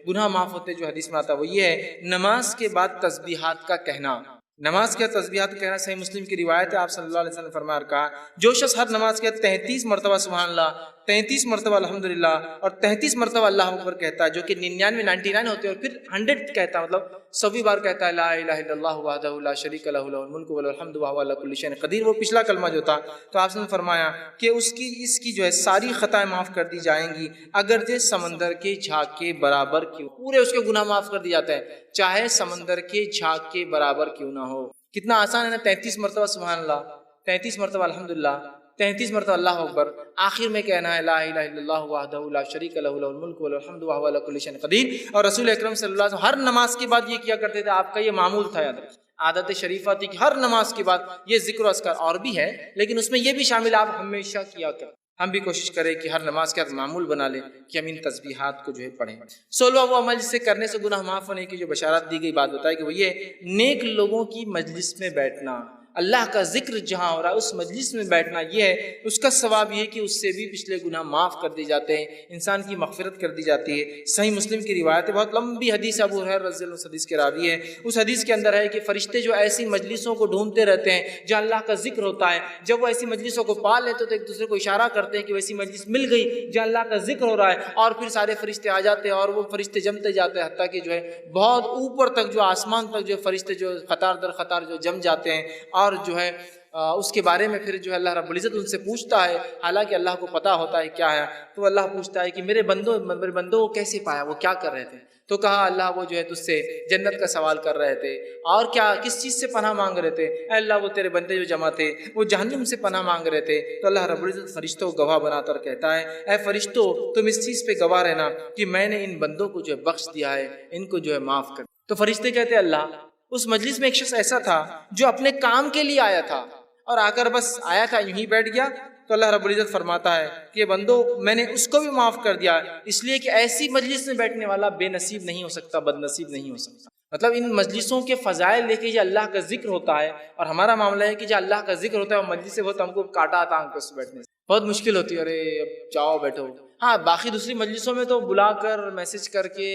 گناہ معاف ہوتے، جو حدیث میں آتا ہے، وہ یہ ہے نماز کے بعد تسبیحات کا کہنا۔ نماز کے تسبیحات کا کہنا، صحیح مسلم کی روایت ہے، آپ صلی اللہ علیہ وسلم نے فرمایا اور کہا، جو شخص ہر نماز کے 33 مرتبہ سبحان اللہ، 33 مرتبہ الحمدللہ اور 33 مرتبہ اللہ اکبر کہتا ہے، جو کہ 99 ہوتے ہیں، اور پھر 100 کہتا ہے، مطلب 100 بار کہتا ہے، لا الہ الا اللہ وحدہ لا شریک لہ لہ الملک ولہ الحمد وہو علی کل شیء قدیر، وہ پچھلا کلمہ جو تھا، تو آپ نے فرمایا کہ اس کی ساری خطائیں معاف کر دی جائیں گی، اگرچہ سمندر کے جھاگ کے برابر کیوں، پورے اس کے گناہ معاف کر دی جاتے ہیں، چاہے سمندر کے جھاگ کے برابر کیوں نہ ہو۔ کتنا آسان ہے نا، 33 مرتبہ سبحان اللہ، 33 مرتبہ الحمدللہ، 33 مرتبہ اللہ اکبر، آخر میں کہنا ہے لا الہ الا اللہ وحدہ لا شریک لہ لہ الملک ولہ الحمد وہو علی کل شیء قدیر۔ اور رسول اکرم صلی اللہ علیہ وسلم ہر نماز کے بعد یہ کیا کرتے تھے، آپ کا یہ معمول تھا، یاد رکھیں، عادت شریفہ تھی کہ ہر نماز کے بعد یہ ذکر و اذکار، اور بھی ہے لیکن اس میں یہ بھی شامل آپ ہمیشہ کیا کریں۔ ہم بھی کوشش کریں کہ ہر نماز کے بعد معمول بنا لیں کہ ہم ان تسبیحات کو پڑھیں۔ 16واں وہ عمل جس سے کرنے سے گناہ معاف ہونے کی جو بشارت دی گئی، بات بتائی کہ وہ یہ نیک لوگوں کی مجلس میں بیٹھنا۔ اللہ کا ذکر جہاں ہو رہا ہے اس مجلس میں بیٹھنا یہ ہے، اس کا ثواب یہ ہے کہ اس سے بھی پچھلے گناہ معاف کر دی جاتے ہیں، انسان کی مغفرت کر دی جاتی ہے۔ صحیح مسلم کی روایت ہے، بہت لمبی حدیث، ابو ہریرہ رضی اللہ عنہ حدیث کے راوی ہیں، اس حدیث کے اندر ہے کہ فرشتے جو ایسی مجلسوں کو ڈھونڈتے رہتے ہیں جہاں اللہ کا ذکر ہوتا ہے، جب وہ ایسی مجلسوں کو پا لیتے تو ایک دوسرے کو اشارہ کرتے ہیں کہ ویسی مجلس مل گئی جہاں اللہ کا ذکر ہو رہا ہے، اور پھر سارے فرشتے آ جاتے ہیں اور وہ فرشتے جمتے جاتے ہیں، حتیٰ کہ جو ہے بہت اوپر تک جو آسمان تک جو فرشتے جو قطار در قطار جو جم جاتے ہیں، اور جو ہے اس کے بارے میں پھر جو ہے اللہ رب العزت ان سے پوچھتا ہے، حالانکہ اللہ کو پتہ ہوتا ہے کیا ہے، تو اللہ پوچھتا ہے کہ میرے بندوں کو کیسے پایا، وہ کیا کر رہے تھے؟ تو کہا اللہ وہ جو ہے تجھ سے جنت کا سوال کر رہے تھے، اور کیا کس چیز سے پناہ مانگ رہے تھے؟ اے اللہ وہ تیرے بندے جو جمع تھے وہ جہنم سے پناہ مانگ رہے تھے۔ تو اللہ رب العزت فرشتوں کو گواہ بنا کر کہتا ہے، اے فرشتوں تم اس چیز پہ گواہ رہنا کہ میں نے ان بندوں کو جو ہے بخش دیا ہے، ان کو جو ہے معاف کر۔ تو فرشتے کہتے ہیں اللہ اس مجلس میں ایک شخص ایسا تھا جو اپنے کام کے لیے آیا تھا اور آ کر بس آیا تھا یوں ہی بیٹھ گیا، تو اللہ رب العزت فرماتا ہے کہ بندو میں نے اس کو بھی معاف کر دیا، اس لیے کہ ایسی مجلس میں بیٹھنے والا بے نصیب نہیں ہو سکتا، بد نصیب نہیں ہو سکتا۔ مطلب ان مجلسوں کے فضائل دیکھیں، جو اللہ کا ذکر ہوتا ہے، اور ہمارا معاملہ ہے کہ جو اللہ کا ذکر ہوتا ہے وہ مجلس سے بہت ہم کو کاٹا آتا ہم کو اس بیٹھنے سے بہت مشکل ہوتی ہے، ارے اب جاؤ بیٹھو۔ ہاں باقی دوسری مجلسوں میں تو بلا کر میسج کر کے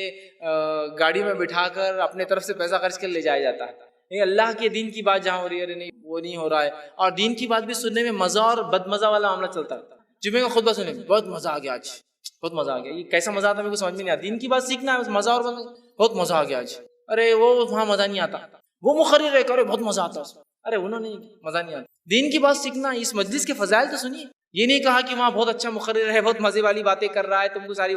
گاڑی میں بٹھا کر اپنے طرف سے پیسہ خرچ کر لے جایا جاتا ہے، اللہ کے دین کی بات جہاں ہو رہی ہے ارے نہیں وہ نہیں ہو رہا ہے، اور دین کی بات بھی سننے میں مزہ اور بد مزہ والا معاملہ چلتا ہے۔ جمعے کا خطبہ سننے میں بہت مزہ آ گیا آج، بہت مزہ آ گیا، یہ کیسا مزہ آتا ہے میرے کو سمجھ میں نہیں آتا۔ دین کی بات سیکھنا ہے مزہ، اور بہت مزہ آ گیا آج، ارے وہ وہاں مزہ نہیں آتا، وہ مقرر ہے کرے بہت مزہ آتا ہے، ارے انہوں نے مزہ نہیں آتا۔ دین کی بات سیکھنا، اس مجلس کے فضائل تو سنیے، یہ نہیں کہا کہ وہاں بہت اچھا مقرر ہے، بہت مزے والی باتیں کر رہا ہے، تم کو ساری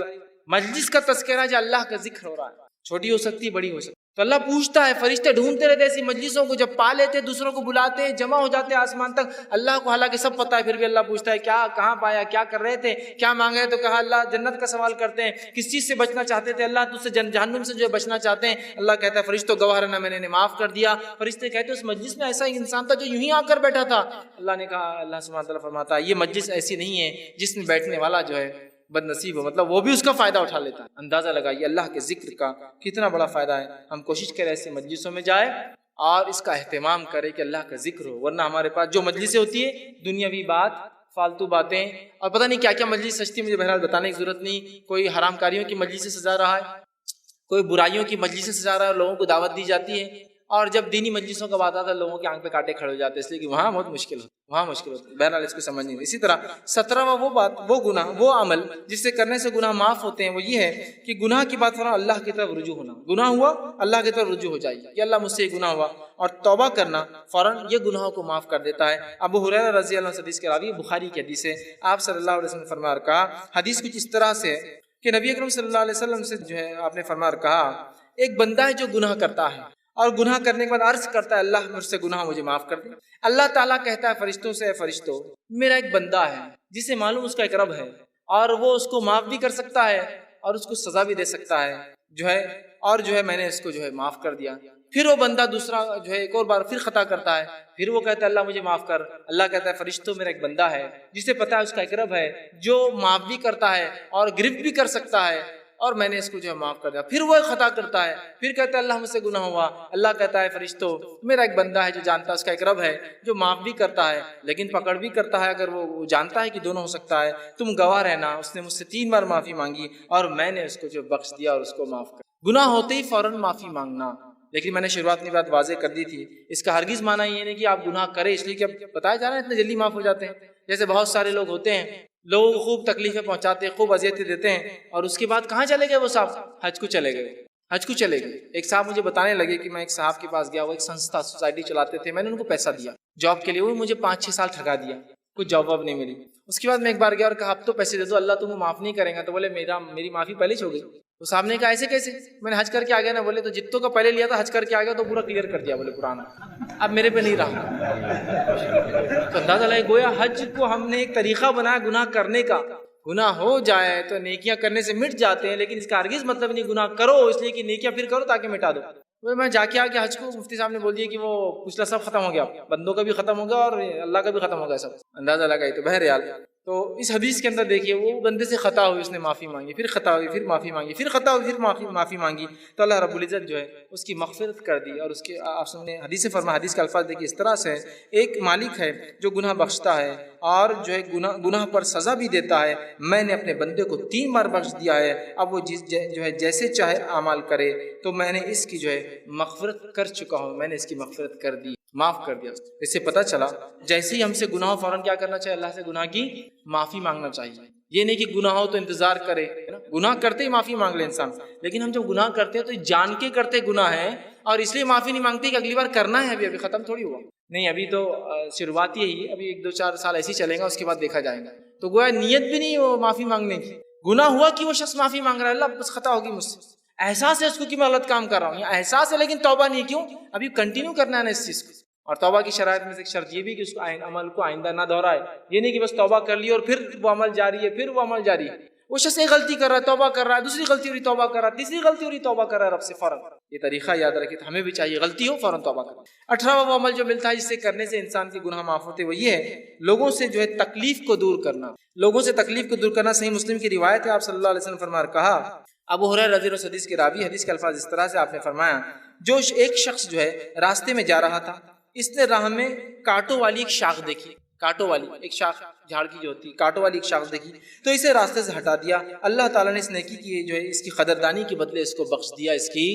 مجلس کا تذکرہ جو اللہ کا ذکر ہو رہا ہے، چھوٹی ہو سکتی بڑی ہو سکتی۔ تو اللہ پوچھتا ہے، فرشتے ڈھونڈتے رہتے ایسی مجلسوں کو، جب پا لیتے دوسروں کو بلاتے، جمع ہو جاتے آسمان تک، اللہ کو حالانکہ سب پتہ ہے پھر بھی اللہ پوچھتا ہے کیا کہاں پایا، کیا کر رہے تھے، کیا مانگے؟ تو کہا اللہ جنت کا سوال کرتے ہیں، کس چیز سے بچنا چاہتے تھے؟ اللہ تجھ سے جہنم سے جو بچنا چاہتے ہیں۔ اللہ کہتا ہے فرشتوں گواہ رہنا میں نے معاف کر دیا۔ فرشتے کہتے ہیں اس مجلس میں ایسا ایک انسان تھا جو یوں ہی آ کر بیٹھا تھا۔ اللہ نے کہا، اللہ سبحانہ وتعالیٰ فرماتا ہے یہ مجلس ایسی نہیں ہے جس میں بیٹھنے والا جو ہے بد نصیب ہو، مطلب وہ بھی اس کا فائدہ اٹھا لیتا ہے۔ اندازہ لگائیے اللہ کے ذکر کا کتنا بڑا فائدہ ہے۔ ہم کوشش کریں ایسے مجلسوں میں جائے اور اس کا اہتمام کریں کہ اللہ کا ذکر ہو، ورنہ ہمارے پاس جو مجلسیں ہوتی ہے دنیاوی بات، فالتو باتیں، اور پتہ نہیں کیا کیا مجلس سجتی، مجھے بہرحال بتانے کی ضرورت نہیں۔ کوئی حرام کاریوں کی مجلس سے سجا رہا ہے، کوئی برائیوں کی مجلس سے سجا رہا ہے، لوگوں کو دعوت دی جاتی ہے، اور جب دینی مجلسوں کا بات آتا ہے لوگوں کے آنکھ پہ کاٹے کھڑے ہو جاتے ہیں، اس لیے کہ وہاں بہت مشکل ہوتا ہے، وہاں مشکل ہوتا ہے، بہرحال اس کو سمجھ نہیں۔ اسی طرح 17واں وہ بات، وہ گناہ، وہ عمل جس سے کرنے سے گناہ معاف ہوتے ہیں، وہ یہ ہے کہ گناہ کی بات فوراً اللہ کی طرف رجوع ہونا۔ گناہ ہوا اللہ کی طرف رجوع ہو جائیے کہ اللہ مجھ سے یہ گناہ ہوا، اور توبہ کرنا فوراً یہ گناہوں کو معاف کر دیتا ہے۔ ابو ہریرہ رضی اللہ عنہ حدیث کے راوی، بخاری کی حدیث ہے، آپ صلی اللہ علیہ وسلم نے فرمایا کہا، حدیث کچھ اس طرح سے ہے کہ نبی اکرم صلی اللہ علیہ وسلم سے جو ہے آپ نے فرمایا کہا، ایک بندہ ہے جو گناہ کرتا ہے اور گناہ کرنے کے بعد عرض کرتا ہے اللہ مجھ سے گناہ مجھے معاف کر دے۔ اللہ تعالیٰ کہتا ہے فرشتوں سے، اے فرشتوں میرا ایک بندہ ہے جسے معلوم اس کا ایک رب ہے، اور وہ اس کو معاف بھی کر سکتا ہے اور اس کو سزا بھی دے سکتا ہے جو ہے، اور جو ہے میں نے اس کو جو ہے معاف کر دیا۔ پھر وہ بندہ دوسرا جو ہے ایک اور بار پھر خطا کرتا ہے، پھر وہ کہتا ہے اللہ مجھے معاف کر۔ اللہ کہتا ہے فرشتوں میرا ایک بندہ ہے جسے پتا ہے اس کا ایک رب ہے جو معاف بھی کرتا ہے اور گرفت بھی کر سکتا ہے، اور میں نے اس کو جو ہے معاف کر دیا۔ پھر وہ خطا کرتا ہے، پھر کہتا ہے اللہ مجھ سے گناہ ہوا۔ اللہ کہتا ہے فرشتوں میرا ایک بندہ ہے جو جانتا ہے اس کا ایک رب ہے جو معاف بھی کرتا ہے لیکن پکڑ بھی کرتا ہے، اگر وہ جانتا ہے کہ دونوں ہو سکتا ہے۔ تم گواہ رہنا اس نے مجھ سے 3 بار معافی مانگی اور میں نے اس کو جو بخش دیا اور اس کو معاف کر۔ گناہ ہوتے ہی فوراً معافی مانگنا، لیکن میں نے شروعات میں بات واضح کر دی تھی، اس کا ہرگز معنی یہ نہیں کہ آپ گناہ کریں اس لیے کہ اب بتایا جا رہا ہے اتنے جلدی معاف ہو جاتے ہیں۔ جیسے بہت سارے لوگ ہوتے ہیں، لوگوں کو خوب تکلیفیں پہنچاتے ہیں، خوب اذیتیں دیتے ہیں، اور اس کے بعد کہاں چلے گئے وہ صاحب؟ حج کو چلے گئے، حج کو چلے گئے۔ ایک صاحب مجھے بتانے لگے کہ میں ایک صاحب کے پاس گیا، وہ ایک سنستھا سوسائٹی چلاتے تھے، میں نے ان کو پیسہ دیا جاب کے لیے، وہ مجھے 5-6 سال ٹھگا دیا، کچھ جاب واب نہیں ملی۔ اس کے بعد میں ایک بار گیا اور کہا اب تو پیسے دے دو، اللہ تم کو معاف نہیں کرے گا۔ تو بولے میری معافی پہلے ہی ہو گئی۔ تو صاحب نے کہا ایسے کیسے؟ میں نے حج کر کے آ گیا نا۔ بولے تو جتوں کا پہلے لیا تھا حج کر کے آ گیا تو پورا کلیئر کر دیا، بولے پرانا اب میرے پہ نہیں رہا۔ تو اندازہ لگے گویا حج کو ہم نے ایک طریقہ بنایا گناہ کرنے کا، گناہ ہو جائے تو نیکیاں کرنے سے مٹ جاتے ہیں، لیکن اس کا ہرگز مطلب نہیں گناہ کرو اس لیے کہ نیکیاں پھر کرو تاکہ مٹا دو۔ میں جا کے آ کے حج کو مفتی صاحب نے بول دیا کہ وہ پچھلا سب ختم ہو گیا، بندوں کا بھی ختم ہو گیا اور اللہ کا بھی ختم ہو گیا سب۔ اندازہ لگائی. تو بہرحال تو اس حدیث کے اندر دیکھیے وہ بندے سے خطا ہوئی، اس نے معافی مانگی، پھر خطا ہوئی، پھر معافی مانگی، پھر خطا ہوئی، پھر معافی مانگی، تو اللہ رب العزت جو ہے اس کی مغفرت کر دی. اور اس کے آپ نے حدیث فرما، حدیث کے الفاظ دیکھیے اس طرح سے ہے، ایک مالک ہے جو گناہ بخشتا ہے اور جو ہے گناہ پر سزا بھی دیتا ہے. میں نے اپنے بندے کو 3 بار بخش دیا ہے، اب وہ جو ہے جیسے چاہے اعمال کرے، تو میں نے اس کی جو ہے مغفرت کر چکا ہوں، میں نے اس کی مغفرت کر دی، معاف کر دیا. اس سے پتہ چلا جیسے ہی ہم سے گناہ فوراً کیا کرنا چاہیے، اللہ سے گناہ کی معافی مانگنا چاہیے. یہ نہیں کہ گناہ ہو تو انتظار کرے، گناہ کرتے ہی معافی مانگ لے انسان. لیکن ہم جب گناہ کرتے ہیں تو جان کے کرتے گناہ ہے اور اس لیے معافی نہیں مانگتے کہ اگلی بار کرنا ہے، ابھی ختم تھوڑی ہوا. نہیں، ابھی تو شروعات یہی، ابھی 1-2-4 سال ایسے ہی چلیں گا، اس کے بعد دیکھا جائے گا. تو گویا نیت بھی نہیں وہ معافی مانگنے کی. گناہ ہوا کہ وہ شخص معافی مانگ رہا ہے، اللہ بس خطا ہوگی مجھ سے، احساس ہے اس کو کہ میں غلط کام کر رہا ہوں، یا احساس ہے لیکن توبہ نہیں. کیوں؟ ابھی کنٹینیو کرنا ہے نا اس چیز کو. اور توبہ کی شرائط میں سے ایک شرط یہ بھی کہ اس کو عمل کو آئندہ نہ دہرائے. یہ نہیں کہ بس توبہ کر لی اور پھر وہ عمل جاری ہے، پھر وہ عمل جاری ہے. وہ شخص ایک غلطی کر رہا ہے، توبہ کر رہا ہے، دوسری غلطی ہو رہی توبہ کر رہا ہے، تیسری غلطی ہو رہی توبہ کر رہا ہے رب سے فوراً. یہ طریقہ یاد رکھیں، ہمیں بھی چاہیے غلطی ہو فوراً توبہ کریں. 18واں وہ عمل جو ملتا ہے جس سے کرنے سے انسان کی گناہ معاف ہوتے، وہ یہ ہے لوگوں سے جو ہے تکلیف کو دور کرنا. لوگوں سے تکلیف کو دور کرنا. صحیح مسلم کی روایت ہے، آپ صلی اللہ علیہ وسلم فرمایا، کہا ابو ہریرہ رضی اللہ عنہ حدیث کے راوی، حدیث کے الفاظ اس طرح سے آپ نے فرمایا، جو ایک شخص جو ہے راستے میں جا رہا تھا، اس نے راہ میں کانٹوں والی ایک شاخ دیکھی، کانٹوں والی ایک شاخ، جھاڑ کی جو ہوتی ہے کانٹوں والی ایک شاخ دیکھی، تو اسے راستے سے ہٹا دیا. اللہ تعالیٰ نے اس نیکی کی جو ہے اس کی قدردانی کے بدلے اس کو بخش دیا، اس کی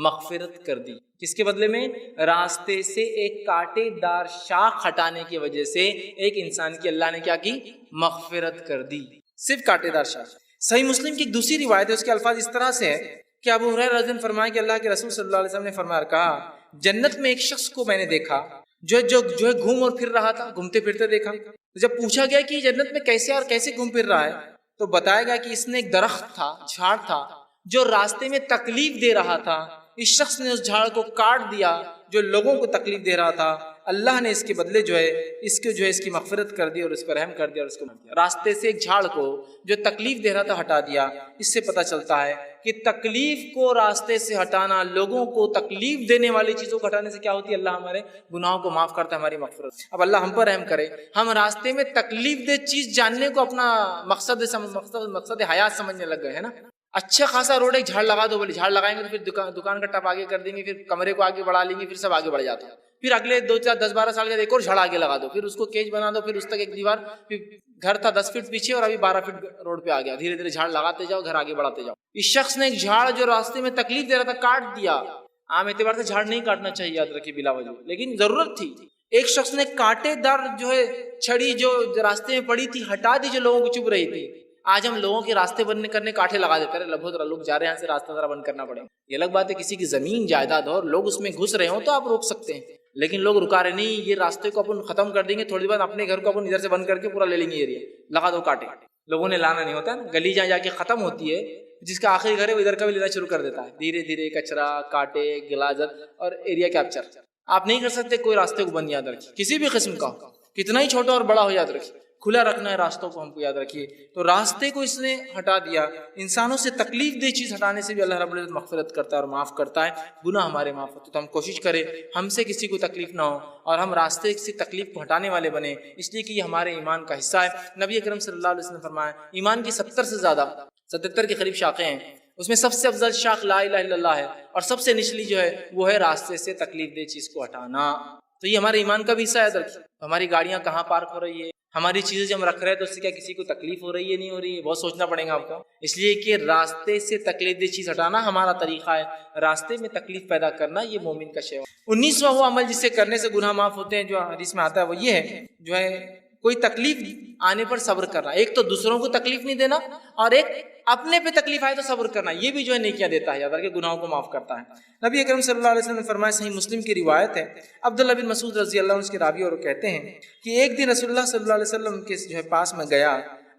مغفرت کر دی. کس کے بدلے میں؟ راستے سے ایک کانٹے دار شاخ ہٹانے کی وجہ سے ایک انسان کی اللہ نے کیا کی؟ مغفرت کر دی، صرف کانٹے دار شاخ. صحیح مسلم کی ایک دوسری روایت ہے، اس کے الفاظ اس طرح سے ہے کہ ابو ہریرہ رضی اللہ عنہ فرمایا کہ اللہ کے رسول صلی اللہ علیہ وسلم نے فرمایا، کہا جنت میں ایک شخص کو میں نے دیکھا جو ہے گھوم اور پھر رہا تھا، گھومتے پھرتے دیکھا. جب پوچھا گیا کہ جنت میں کیسے اور کیسے گھوم پھر رہا ہے، تو بتایا گیا کہ اس نے ایک درخت تھا، جھاڑ تھا جو راستے میں تکلیف دے رہا تھا. اس شخص نے اس جھاڑ کو کاٹ دیا جو لوگوں کو تکلیف دے رہا تھا. اللہ نے اس کے بدلے جو ہے اس کی مغفرت کر دی اور اس پر رحم کر دیا اور اس کو راستے سے ایک جھاڑ کو جو تکلیف دے رہا تھا ہٹا دیا. اس سے پتہ چلتا ہے کہ تکلیف کو راستے سے ہٹانا، لوگوں کو تکلیف دینے والی چیزوں کو ہٹانے سے کیا ہوتی ہے؟ اللہ ہمارے گناہوں کو معاف کرتا ہے، ہماری مغفرت. اب اللہ ہم پر رحم کرے، ہم راستے میں تکلیف دہ چیز جاننے کو اپنا مقصد حیات سمجھنے لگ گئے ہیں نا. اچھا خاصا روڈ ایک جھاڑ لگا دو، بولے جھاڑ لگائیں گے تو پھر دکان کا ٹپ آگے کر دیں گے، پھر کمرے کو آگے بڑھا لیں گے، پھر سب آگے بڑھ جاتا ہے. پھر اگلے 2-4-10-12 سال کے ایک اور جھاڑ آگے لگا دو، پھر اس کو کیج بنا دو، پھر اس تک ایک دیوار، پھر گھر تھا 10 فٹ پیچھے اور ابھی 12 فٹ روڈ پہ آ گیا. دھیرے دھیرے جھاڑ لگاتے جاؤ، گھر آگے بڑھاتے جاؤ. اس شخص نے ایک جھاڑ جو راستے میں تکلیف دے رہا تھا کاٹ دیا. عام اعتبار سے جھاڑ نہیں کاٹنا چاہیے، یاد رکھیے، بلا وجہ، لیکن ضرورت تھی. ایک شخص نے کانٹے دار جو ہے چھڑی جو راستے میں پڑی تھی ہٹا دی، جو لوگوں کو چبھ رہی تھی. آج ہم لوگوں کے راستے بند کرنے کانٹے لگا دیتے ہیں، لوگ جا رہے ہیں یہاں سے، راستہ ذرا بند کرنا پڑے. یہ الگ بات ہے کسی کی زمین جائیداد اور لوگ اس میں گھس رہے ہوں تو آپ روک سکتے ہیں، لیکن لوگ رکا رہے نہیں. یہ راستے کو اپن ختم کر دیں گے، تھوڑی بار اپنے گھر کو اپن ادھر سے بند کر کے پورا لے لیں گے، ایریا لگا دو کانٹے. لوگوں نے لانا نہیں ہوتا ہے نا، گلی جہاں جا کے ختم ہوتی ہے، جس کا آخری گھر ہے وہ ادھر کا بھی لینا شروع کر دیتا ہے. دھیرے دھیرے کچرا، کانٹے، غلاظت اور ایریا کیپچر آپ نہیں کر سکتے. کوئی راستے کو بند یاد رکھیے، کسی بھی قسم کا ہو، کتنا ہی چھوٹا اور بڑا ہو، یاد رکھیے کھلا رکھنا ہے راستوں کو، ہم کو یاد رکھیے. تو راستے کو اس نے ہٹا دیا. انسانوں سے تکلیف دہ چیز ہٹانے سے بھی اللہ رب العزت مغفرت کرتا ہے اور معاف کرتا ہے، گناہ ہمارے معاف ہوتے. تو ہم کوشش کریں ہم سے کسی کو تکلیف نہ ہو اور ہم راستے سے تکلیف کو ہٹانے والے بنے، اس لیے کہ یہ ہمارے ایمان کا حصہ ہے. نبی اکرم صلی اللہ علیہ وسلم نے فرمایا ایمان کی 70 سے زیادہ 77 کے قریب شاخیں ہیں، اس میں سب سے افضل شاخ لا الہ الا اللہ ہے، اور سب سے نچلی جو ہے وہ ہے راستے سے تکلیف دہ چیز کو ہٹانا. تو یہ ہمارے ایمان کا بھی حصہ ہے. ہماری گاڑیاں کہاں پارک ہو رہی ہے، ہماری چیزیں جو ہم رکھ رہے ہیں تو اس سے کیا کسی کو تکلیف ہو رہی ہے، نہیں ہو رہی ہے، بہت سوچنا پڑے گا آپ کو. اس لیے کہ راستے سے تکلیف دہ چیز ہٹانا ہمارا طریقہ ہے، راستے میں تکلیف پیدا کرنا یہ مومن کا شے ہے. 19واں وہ عمل جس سے کرنے سے گناہ معاف ہوتے ہیں جو حدیث میں آتا ہے وہ یہ ہے جو ہے کوئی تکلیف آنے پر صبر کرنا. ایک تو دوسروں کو تکلیف نہیں دینا اور ایک اپنے پہ تکلیف آئے تو صبر کرنا. یہ بھی جو ہے نیکیاں دیتا ہے، یاد رکھیں گناہوں کو معاف کرتا ہے. نبی اکرم صلی اللہ علیہ وسلم نے فرمایا، صحیح مسلم کی روایت ہے، عبداللہ بن مسعود رضی اللہ عنہ اس کے راوی اور کہتے ہیں کہ ایک دن رسول اللہ صلی اللہ علیہ وسلم کے جو ہے پاس میں گیا.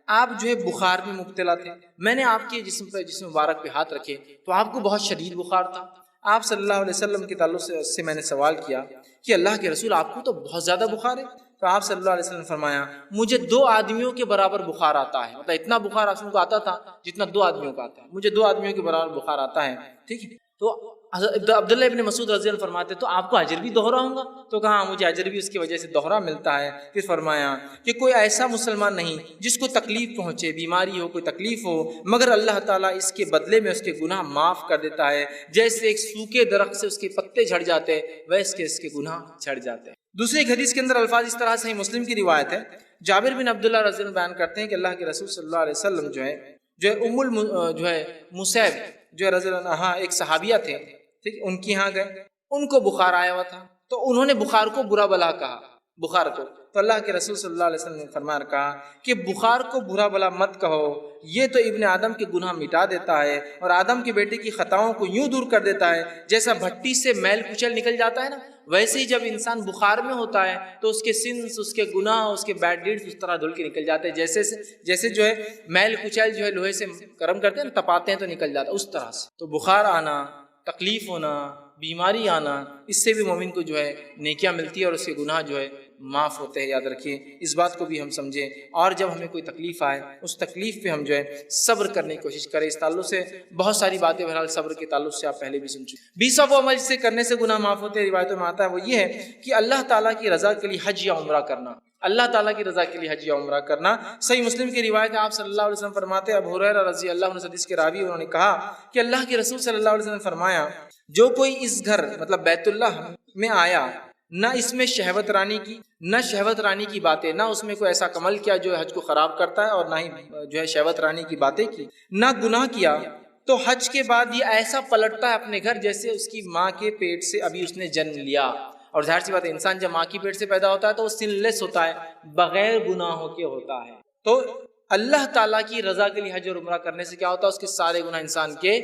آپ جو ہے بخار میں مبتلا تھے. میں نے آپ کے جسم مبارک پہ ہاتھ رکھے تو آپ کو بہت شدید بخار تھا. آپ صلی اللہ علیہ وسلم کے تعلق سے میں نے سوال کیا کہ اللہ کے رسول آپ کو تو بہت زیادہ بخار ہے. تو آپ صلی اللہ علیہ وسلم نے فرمایا مجھے 2 آدمیوں کے برابر بخار آتا ہے. مطلب اتنا بخار آپ کو آتا تھا جتنا 2 آدمیوں کا آتا ہے، مجھے 2 آدمیوں کے برابر بخار آتا ہے. ٹھیک ہے. تو عبداللہ ابن مسعود رضی اللہ عنہ فرماتے تو آپ کو اجر بھی دوہرا ہوگا؟ تو کہا مجھے اجر بھی اس کی وجہ سے دوہرا ملتا ہے۔ پھر فرمایا کہ کوئی ایسا مسلمان نہیں جس کو تکلیف پہنچے، بیماری ہو، کوئی تکلیف ہو، مگر اللہ تعالیٰ اس کے بدلے میں اس کے گناہ معاف کر دیتا ہے، جیسے ایک سوکھے درخت سے اس کے پتے جھڑ جاتے ویسے اس کے گناہ جھڑ جاتے ہیں۔ دوسری ایک حدیث کے اندر الفاظ اس طرح سے مسلم کی روایت ہے، جابر بن عبداللہ رضی اللہ عنہ بیان کرتے ہیں کہ اللہ کے رسول صلی اللہ علیہ وسلم جو ہے مصعب جو رضی اللہ عنہ ایک صحابیہ تھے، ٹھیک، ان کے ہاں گئے، ان کو بخار آیا ہوا تھا، تو انہوں نے بخار کو برا بلا کہا، بخار کو، تو اللہ کے رسول صلی اللہ علیہ وسلم نے فرمایا کہا کہ بخار کو برا بلا مت کہو، یہ تو ابن آدم کے گناہ مٹا دیتا ہے اور آدم کے بیٹے کی خطاؤں کو یوں دور کر دیتا ہے جیسا بھٹی سے میل کچل نکل جاتا ہے نا، ویسے ہی جب انسان بخار میں ہوتا ہے تو اس کے سنس، اس کے گناہ، اس کے بیڈ ڈیڈز اس طرح دھل کے نکل جاتے ہیں، جیسے جو ہے میل کچل جو ہے لوہے سے گرم کرتے ہیں تپاتے ہیں تو نکل جاتا ہے، اس طرح سے۔ تو بخار آنا، تکلیف ہونا، بیماری آنا، اس سے بھی مومن کو جو ہے نیکیاں ملتی ہے اور اس کے گناہ جو ہے معاف ہوتے ہیں۔ یاد رکھیے اس بات کو بھی ہم سمجھیں، اور جب ہمیں کوئی تکلیف آئے اس تکلیف پہ ہم جو ہے صبر کرنے کی کوشش کریں۔ اس تعلق سے بہت ساری باتیں بہرحال صبر کے تعلق سے آپ پہلے بھی سن چکے۔ 20واں وہ عمل سے کرنے سے گناہ معاف ہوتے ہیں، روایتوں میں آتا ہے، وہ یہ ہے کہ اللہ تعالیٰ کی رضا کے لیے حج یا عمرہ کرنا، اللہ تعالیٰ کی رضا کے لیے حج یا عمرہ کرنا۔ صحیح مسلم کی روایت ہے، آپ صلی اللہ علیہ وسلم فرماتے ہیں، ابو ہریرہ رضی اللہ عنہ حدیث کے راوی، انہوں نے کہا کہ اللہ کے رسول صلی اللہ علیہ وسلم نے فرمایا، جو کوئی اس گھر مطلب بیت اللہ میں آیا، نہ اس میں شہوت رانی کی باتیں، نہ اس میں کوئی ایسا عمل کیا جو حج کو خراب کرتا ہے، اور نہ ہی جو ہے شہوت رانی کی باتیں کی، نہ گناہ کیا، تو حج کے بعد یہ ایسا پلٹتا ہے اپنے گھر جیسے اس کی ماں کے پیٹ سے ابھی اس نے جنم لیا۔ اور ظاہر سی بات ہے، انسان جب ماں کی پیٹ سے پیدا ہوتا ہے تو وہ سن لیس ہوتا ہے، بغیر گناہوں کے ہوتا ہے۔ تو اللہ تعالیٰ کی رضا کے لیے حج اور عمرہ کرنے سے کیا ہوتا ہے؟ اس کے سارے گناہ انسان کے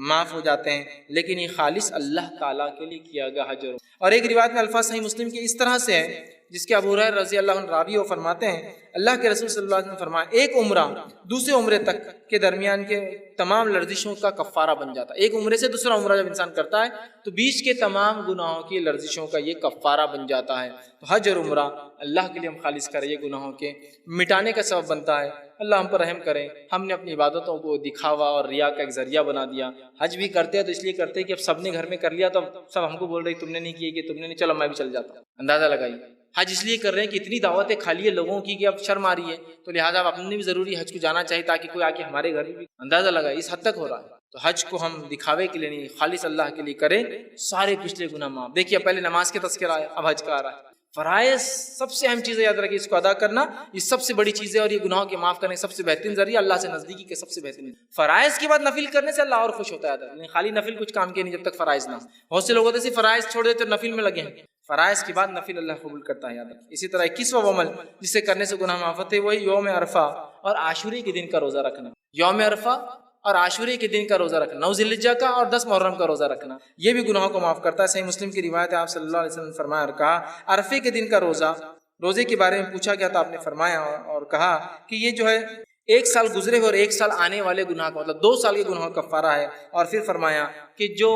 معاف ہو جاتے ہیں، لیکن یہ خالص اللہ تعالیٰ کے لیے کیا گیا حج اور عمرہ۔ اور ایک روایت میں الفاظ صحیح مسلم کے اس طرح سے ہے، جس کے ابو ہریرہ رضی اللہ عنہ راوی وہ فرماتے ہیں، اللہ کے رسول صلی اللہ علیہ وسلم نے فرمایا، ایک عمرہ دوسرے عمرے تک کے درمیان کے تمام لرزشوں کا کفارہ بن جاتا ہے۔ ایک عمرے سے دوسرا عمرہ جب انسان کرتا ہے تو بیچ کے تمام گناہوں کی لرزشوں کا یہ کفارہ بن جاتا ہے۔ تو حج اور عمرہ اللہ کے لیے ہم خالص کریں، یہ گناہوں کے مٹانے کا سبب بنتا ہے۔ اللہ ہم پر رحم کرے، ہم نے اپنی عبادتوں کو دکھاوا اور ریا کا ایک ذریعہ بنا دیا۔ حج بھی کرتے ہیں تو اس لیے کرتے ہیں کہ اب سب نے گھر میں کر لیا تو سب ہم کو بول رہے تم نے نہیں کیے، کہ تم نے نہیں، چلو میں بھی چل جاتا ہوں۔ اندازہ لگائیے، حج اس لیے کر رہے ہیں کہ اتنی دعوتیں کھا لی ہے لوگوں کی کہ اب شرم آ رہی ہے، تو لہٰذا اب اپنے بھی ضروری حج کو جانا چاہیے تاکہ کوئی آ کے ہمارے گھر بھی۔ اندازہ لگائے اس حد تک ہو رہا ہے۔ تو حج کو ہم دکھاوے کے لیے نہیں، خالص اللہ کے لیے کریں، سارے پچھلے گناہ معاف۔ دیکھیے پہلے نماز کے تذکرہ آیا، اب حج کا آ رہا ہے۔ فرائض سب سے اہم چیز ہے، یاد رکھیے اس کو ادا کرنا، یہ سب سے بڑی چیز ہے، اور یہ گناہوں کے معاف کرنے کا سب سے بہترین ذریعہ، اللہ سے نزدیکی کے سب سے بہترین۔ فرائض کے بعد نفل کرنے سے اللہ اور خوش ہوتا ہے، خالی نفل کچھ کام کے نہیں جب تک فرائض نہ۔ بہت سے لوگ ہوتے ہیں فرائض چھوڑ دیتے اور نفل میں لگے ہیں، فرائض کے بعد نفل اللہ قبول کرتا ہے، یاد رکھیں۔ اسی طرح 21واں عمل جسے کرنے سے گناہ معاف ہوتے ہیں، وہی یوم عرفہ اور عاشورے کے دن کا روزہ رکھنا۔ یوم عرفہ اور عاشورے کے دن کا روزہ رکھنا، 9 ذی الحجہ کا اور 10 محرم کا روزہ رکھنا، یہ بھی گناہوں کو معاف کرتا ہے۔ صحیح مسلم کی روایت ہے، آپ صلی اللہ علیہ وسلم نے فرمایا اور کہا، عرفے کے دن کا روزے کے بارے میں پوچھا گیا تو آپ نے فرمایا اور کہا کہ یہ جو ہے 1 سال گزرے ہوئے اور 1 سال آنے والے گناہ کا مطلب 2 سال کے گناہوں کا کفارہ ہے۔ اور پھر فرمایا کہ جو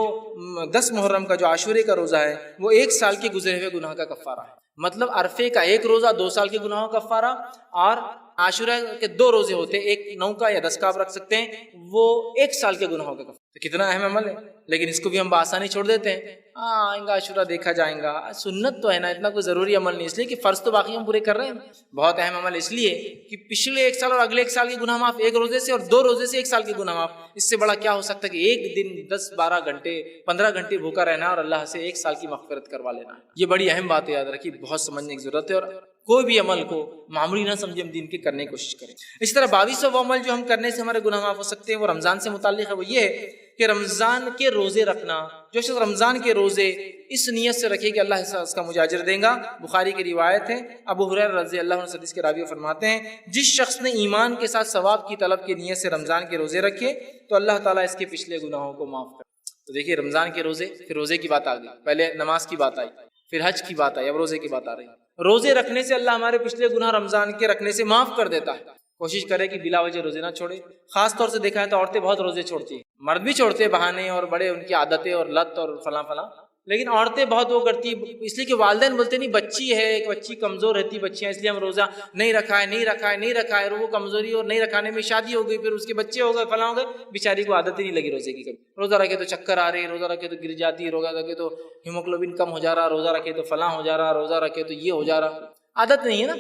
10 محرم کا جو عاشورے کا روزہ ہے وہ 1 سال کے گزرے ہوئے گناہ کا کفارہ ہے۔ مطلب عرفے کا ایک روزہ 2 سال کے گناہوں کا کفارہ، اور عاشورہ کے 2 روزے ہوتے ہیں، ایک 9 کا یا 10 کا آپ رکھ سکتے ہیں، وہ 1 سال کے گناہوں کا کفارہ۔ تو کتنا اہم عمل ہے، لیکن اس کو بھی ہم بآسانی چھوڑ دیتے ہیں۔ آئیں گا عاشورہ دیکھا جائیں گا، سنت تو ہے نا، اتنا کوئی ضروری عمل نہیں، اس لیے کہ فرض تو باقی ہم پورے کر رہے ہیں۔ بہت اہم عمل اس لیے کہ پچھلے 1 سال اور اگلے 1 سال کے گناہ معاف ایک روزے سے، اور 2 روزے سے 1 سال کے گناہ معاف۔ اس سے بڑا کیا ہو سکتا ہے کہ ایک دن 10 12 گھنٹے 15 گھنٹے بھوکا رہنا اور اللہ سے 1 سال کی مغفرت کروا لینا ہے۔ یہ بڑی اہم بات ہے، یاد رکھیے، بہت سمجھنے کی ضرورت ہے، اور کوئی بھی عمل کو معمولی نہ سمجھے، ہم دین کے کرنے کی کوشش کریں۔ اسی طرح 22واں عمل جو ہم کرنے سے ہمارے گناہ معاف ہو سکتے ہیں وہ رمضان سے متعلق ہے، وہ یہ ہے کہ رمضان کے روزے رکھنا۔ جو شخص رمضان کے روزے اس نیت سے رکھے کہ اللہ اس کا مجھے اجر دے گا، بخاری کی روایت ہے، ابو ہریرہ رضی اللہ عنہ حدیث کے راوی فرماتے ہیں، جس شخص نے ایمان کے ساتھ ثواب کی طلب کی نیت سے رمضان کے روزے رکھے تو اللہ تعالیٰ اس کے پچھلے گناہوں کو معاف کرے۔ تو دیکھیے رمضان کے روزے، پھر روزے کی بات آ گئی، پہلے نماز کی بات آئی، پھر حج کی بات آئی، اب روزے کی بات آ رہی ہے۔ روزے رکھنے سے اللہ ہمارے پچھلے گناہ رمضان کے رکھنے سے معاف کر دیتا ہے۔ کوشش کرے کہ بلا وجہ روزے نہ چھوڑے۔ خاص طور سے دیکھا ہے تو عورتیں بہت روزے چھوڑتی ہیں، مرد بھی چھوڑتے ہیں بہانے اور بڑے ان کی عادتیں اور لت اور فلاں فلاں، لیکن عورتیں بہت وہ کرتی ہیں، اس لیے کہ والدین بولتے نہیں بچی ہے، ایک بچی کمزور رہتی بچیاں، اس لیے ہم روزہ نہیں رکھا ہے، اور وہ کمزوری اور نہیں رکھانے میں شادی ہو گئی، پھر اس کے بچے ہو گئے، فلاں ہو گئے، بیچاری کو عادت ہی نہیں لگی روزے کی، کبھی روزہ رکھے تو چکر آ رہے، روزہ رکھے تو گر جاتی، روزہ رکھے تو ہیموگلوبن کم ہو جا رہا، روزہ رکھے تو فلاں ہو جا رہا، روزہ رکھے تو یہ ہو جا رہا، عادت نہیں ہے نا۔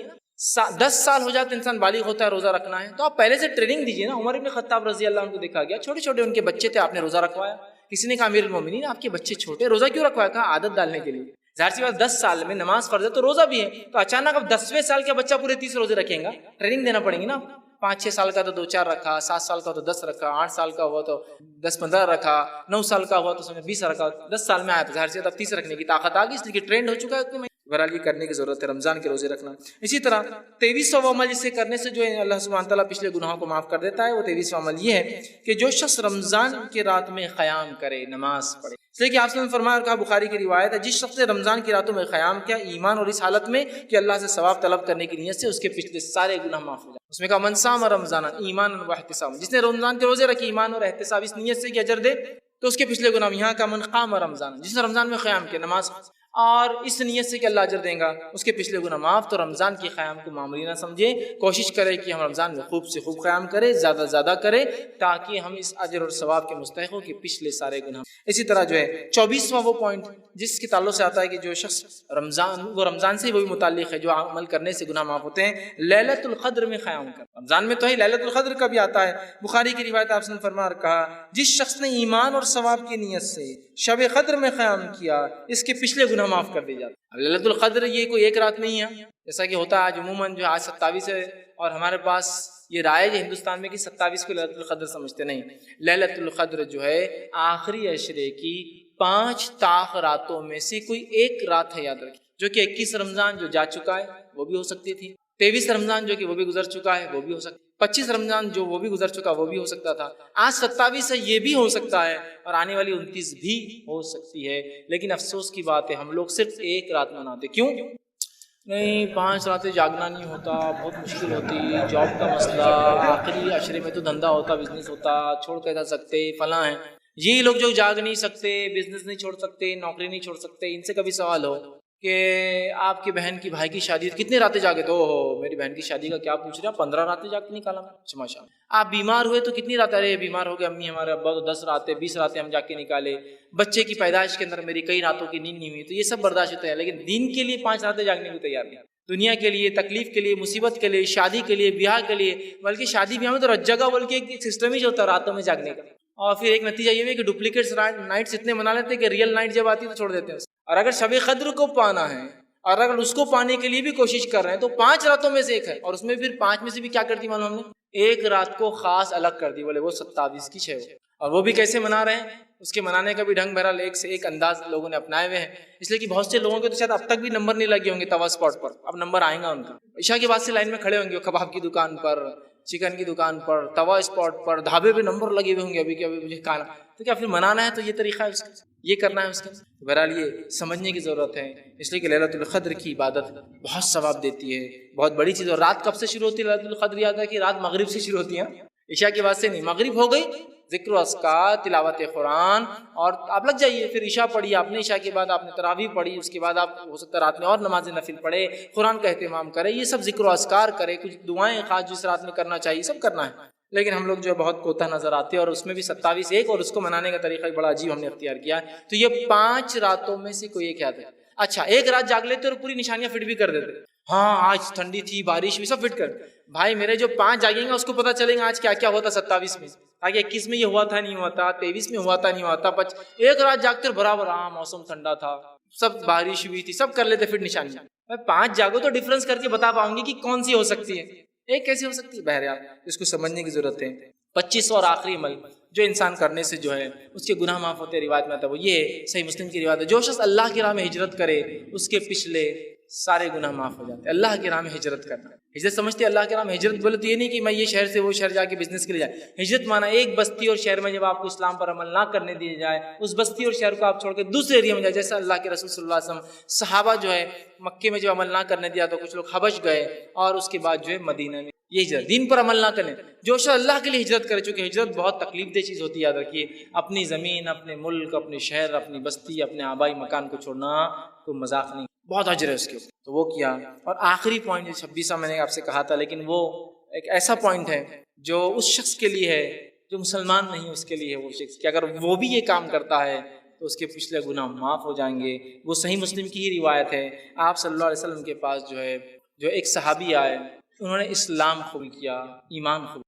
10 سال ہو جاتے انسان بالغ ہوتا ہے روزہ رکھنا ہے، تو آپ پہلے سے ٹریننگ دیجیے نا۔ عمر ابن خطاب رضی اللہ عنہ کو دیکھا گیا، چھوٹے چھوٹے ان کے بچے تھے، آپ نے روزہ رکھوایا۔ کسی نے کہا امیر المومنین آپ کے بچے چھوٹے، روزہ کیوں رکھوایا؟ کہا عادت ڈالنے کے لیے۔ ظاہر سی بات 10 سال میں نماز فرض ہے تو روزہ بھی ہے، تو اچانک اب 10ویں سال کا بچہ پورے 30 روزے رکھیں گا، ٹریننگ دینا پڑیں گی نا۔ 5-6 سال کا تو 2-4 رکھا، 7 سال کا تو 10 رکھا، 8 سال کا ہوا تو 10-15 رکھا، 9 سال کا ہوا تو اس میں 20 رکھا، 10 سال میں آیا تو ظاہر سی بات اب 30 رکھنے کی طاقت آ گئی، اس لیے کہ ٹرینڈ ہو چکا ہے۔ بہرحال یہ کرنے کی ضرورت ہے، رمضان کے روزے رکھنا۔ اسی طرح 23واں عمل جسے کرنے سے جو ہے اللہ سبحانہ تعالیٰ پچھلے گناہوں کو معاف کر دیتا ہے، وہ 23واں عمل یہ ہے کہ جو شخص رمضان کے رات میں قیام کرے، نماز پڑھے۔ اس لیے کہ آپ نے فرمایا، کہا بخاری کی روایت ہے، جس شخص نے رمضان کی راتوں میں قیام کیا ایمان اور اس حالت میں کہ اللہ سے ثواب طلب کرنے کی نیت سے، اس کے پچھلے سارے گناہ معاف ہو جائیں۔ اس میں کہا من صام رمضان ایمانا واحتسابا، جس نے رمضان کے روزے رکھے ایمان اور احتساب اس نیت سے کہ اجر دے تو اس کے پچھلے گناہ۔ یہاں کا من قام رمضان، جس نے رمضان میں قیام کیا، نماز اور اس نیت سے کہ اللہ اجر دیں گا، اس کے پچھلے گناہ معاف۔ تو رمضان کے قیام کو معمولی نہ سمجھے، کوشش کرے کہ ہم رمضان میں خوب سے خوب قیام کرے، زیادہ سے زیادہ کرے، تاکہ ہم اس اجر اور ثواب کے مستحق ہوں کہ پچھلے سارے گناہ۔ اسی طرح جو ہے 24واں وہ پوائنٹ جس کے تعلق سے آتا ہے کہ جو شخص رمضان سے وہی متعلق ہے جو عمل کرنے سے گناہ معاف ہوتے ہیں، لیلۃ القدر میں قیام کر۔ رمضان میں تو ہے، لیلۃ القدر کا بھی آتا ہے۔ بخاری کی روایت آپ نے فرمایا، کہا جس شخص نے ایمان اور ثواب کی نیت سے شب قدر میں قیام کیا، اس کے پچھلے گناہ معاف کر دیے جاتے ہیں۔ اب لیلۃ القدر یہ کوئی ایک رات نہیں ہے، جیسا کہ ہوتا ہے آج عموماً جو آج 27 ہے، اور ہمارے پاس یہ رائج ہے ہندوستان میں کہ 27 کو لیلۃ القدر سمجھتے نہیں۔ لیلۃ القدر جو ہے آخری عشرے کی 5 طاق راتوں میں سے کوئی ایک رات ہے، یاد رکھیں، جو کہ 21 رمضان جو جا چکا ہے وہ بھی ہو سکتی تھی، 23 رمضان جو کہ وہ بھی گزر چکا ہے وہ بھی ہو سکتا ہے، 25 رمضان جو وہ بھی گزر چکا وہ بھی ہو سکتا تھا، آج 27 ہے یہ بھی ہو سکتا ہے، اور آنے والی 29 بھی ہو سکتی ہے۔ لیکن افسوس کی بات ہے ہم لوگ صرف ایک رات مناتے، کیوں نہیں؟ 5 راتیں جاگنا نہیں ہوتا، بہت مشکل ہوتی، جاب کا مسئلہ، آخری عشرے میں تو دھندا ہوتا، بزنس ہوتا، چھوڑ کے جا سکتے، فلاں ہیں۔ یہ لوگ جو جاگ نہیں سکتے، بزنس نہیں چھوڑ سکتے، نوکری نہیں چھوڑ سکتے، ان سے کبھی سوال ہو کہ آپ کی بہن کی بھائی کی شادی کتنی راتیں جاگے؟ تو میری بہن کی شادی کا کیا پوچھ رہے ہیں؟ 15 راتیں جاگ کے نکالا میں، ماشاء اللہ۔ آپ بیمار ہوئے تو کتنی راتیں؟ ارے بیمار ہو گئے امی ہمارے ابا تو 10 راتیں 20 راتیں ہم جا کے نکالے، بچے کی پیدائش کے اندر میری کئی راتوں کی نیند نہیں ہوئی، تو یہ سب برداشت ہوتا ہے، لیکن دین کے لیے 5 راتیں جاگنے کو تیار نہیں، دنیا کے لیے، تکلیف کے لیے، مصیبت کے لیے، شادی کے لیے، بیاہ کے لیے، بلکہ شادی بیاہ میں تو جگہ بلکہ ایک سسٹم ہی جو ہوتا ہے راتوں میں جاگنے کا، اور پھر ایک نتیجہ یہ بھی کہ ڈپلیکیٹس نائٹس اتنے منا لیتے ہیں کہ ریئل نائٹ جب آتی ہے تو چھوڑ دیتے ہیں۔ اور اگر شب قدر کو پانا ہے اور اگر اس کو پانے کے لیے بھی کوشش کر رہے ہیں تو 5 راتوں میں سے ایک ہے، اور اس میں پھر 5 میں سے بھی کیا کرتی معلوم ہم نے؟ ایک رات کو خاص الگ کر دی، بولے وہ 27 کی 6 ہو، اور وہ بھی کیسے منا رہے ہیں؟ اس کے منانے کا بھی ڈھنگ بہرحال ایک سے ایک انداز لوگوں نے اپنائے ہوئے ہیں، اس لیے کہ بہت سے لوگوں کے تو شاید اب تک بھی نمبر نہیں لگے ہوں گے توا اسپاٹ پر، اب نمبر آئیں گا ان کا، عشاء کے بعد سے لائن میں کھڑے ہوں گے، کباب کی دکان پر، چکن کی دکان پر، توا اسپاٹ پر، ڈھابے پہ نمبر لگے ہوئے ہوں گے ابھی کہ ابھی مجھے کھانا، تو کیا پھر منانا ہے تو یہ طریقہ ہے اس کا، یہ کرنا ہے اس کا؟ بہرحال یہ سمجھنے کی ضرورت ہے، اس لیے کہ لیلۃ القدر کی عبادت بہت ثواب دیتی ہے، بہت بڑی چیز ہے۔ اور رات کب سے شروع ہوتی ہے لیلۃ القدر؟ یاد ہے کہ رات مغرب سے شروع ہوتی ہے، عشاء کے بعد سے نہیں، مغرب ہو گئی ذکر و اذکار، تلاوت قرآن، اور آپ لگ جائیے، پھر عشاء پڑھی آپ نے، عشاء کے بعد آپ نے تراویح پڑھی، اس کے بعد آپ ہو سکتا ہے رات میں اور نماز نفل پڑھے، قرآن کا اہتمام کرے، یہ سب ذکر و اذکار کرے، کچھ دعائیں خاص جس رات میں کرنا چاہیے سب کرنا ہے۔ لیکن ہم لوگ جو بہت کوتا نظر آتے ہیں، اور اس میں بھی 27 ایک، اور اس کو منانے کا طریقہ بڑا عجیب ہم نے اختیار کیا ہے۔ تو یہ 5 راتوں میں سے کوئی ایک یاد ہے۔ اچھا ایک رات جاگ لیتے اور پوری نشانیاں فٹ بھی کر دیتے، ہاں آج ٹھنڈی تھی، بارش بھی، سب فٹ کر، بھائی میرے جو 5 جاگیں گے اس کو پتہ چلیں گا آج کیا کیا ہوتا 27 میں، تاکہ 21 میں یہ ہوا تھا نہیں ہوا تھا، 23 میں ہوا تھا نہیں ہوا تھا، ایک رات جاگتے اور برابر ہاں موسم ٹھنڈا تھا، سب بارش ہوئی تھی، سب کر لیتے فٹ نشانیاں۔ میں 5 جاگو تو ڈفرنس کر کے بتا پاؤں گی کہ کون سی ہو سکتی ہے، ایک کیسی ہو سکتی ہے؟ بہرحال اس کو سمجھنے کی ضرورت ہے۔ 25 اور آخری عمل جو انسان کرنے سے جو ہے اس کے گناہ معاف ہوتے ہیں، روایت میں آتا ہے وہ یہ ہے، صحیح مسلم کی روایت ہے، جو شخص اللہ کی راہ میں ہجرت کرے اس کے پچھلے سارے گناہ معاف ہو جاتے ہیں۔ اللہ کی راہ میں ہجرت کرنا، ہجرت سمجھتے ہیں اللہ کی راہ میں ہجرت بولے تو یہ نہیں کہ میں یہ شہر سے وہ شہر جا کے بزنس کے لیے جائے، ہجرت مانا ایک بستی اور شہر میں جب آپ کو اسلام پر عمل نہ کرنے دیے جائے، اس بستی اور شہر کو آپ چھوڑ کے دوسرے ایریا میں جائے، جیسا اللہ کے رسول صلی اللہ علیہ وسلم صحابہ جو ہے مکے میں جو عمل نہ کرنے دیا تو کچھ لوگ حبش گئے، اور اس کے بعد جو ہے مدینہ میں یہ ہجرت، دین پر عمل نہ کریں۔ جو شخص اللہ کے لیے ہجرت کرے، چونکہ ہجرت بہت تکلیف دہ چیز ہوتی ہے، یاد رکھیے، اپنی زمین، اپنے ملک، اپنے شہر، اپنی بستی، اپنے آبائی مکان کو چھوڑنا کوئی مذاق نہیں، بہت اجر ہے اس کے اوپر۔ تو وہ کیا۔ اور آخری پوائنٹ 26واں میں نے آپ سے کہا تھا، لیکن وہ ایک ایسا پوائنٹ ہے جو اس شخص کے لیے ہے جو مسلمان نہیں، اس کے لیے ہے وہ شخص کہ اگر وہ بھی یہ کام کرتا ہے تو اس کے پچھلے گناہ معاف ہو جائیں گے۔ وہ صحیح مسلم کی ہی روایت ہے، آپ صلی اللہ علیہ وسلم کے پاس جو ایک صحابی آئے، انہوں نے اسلام قبول کیا، ایمان قبول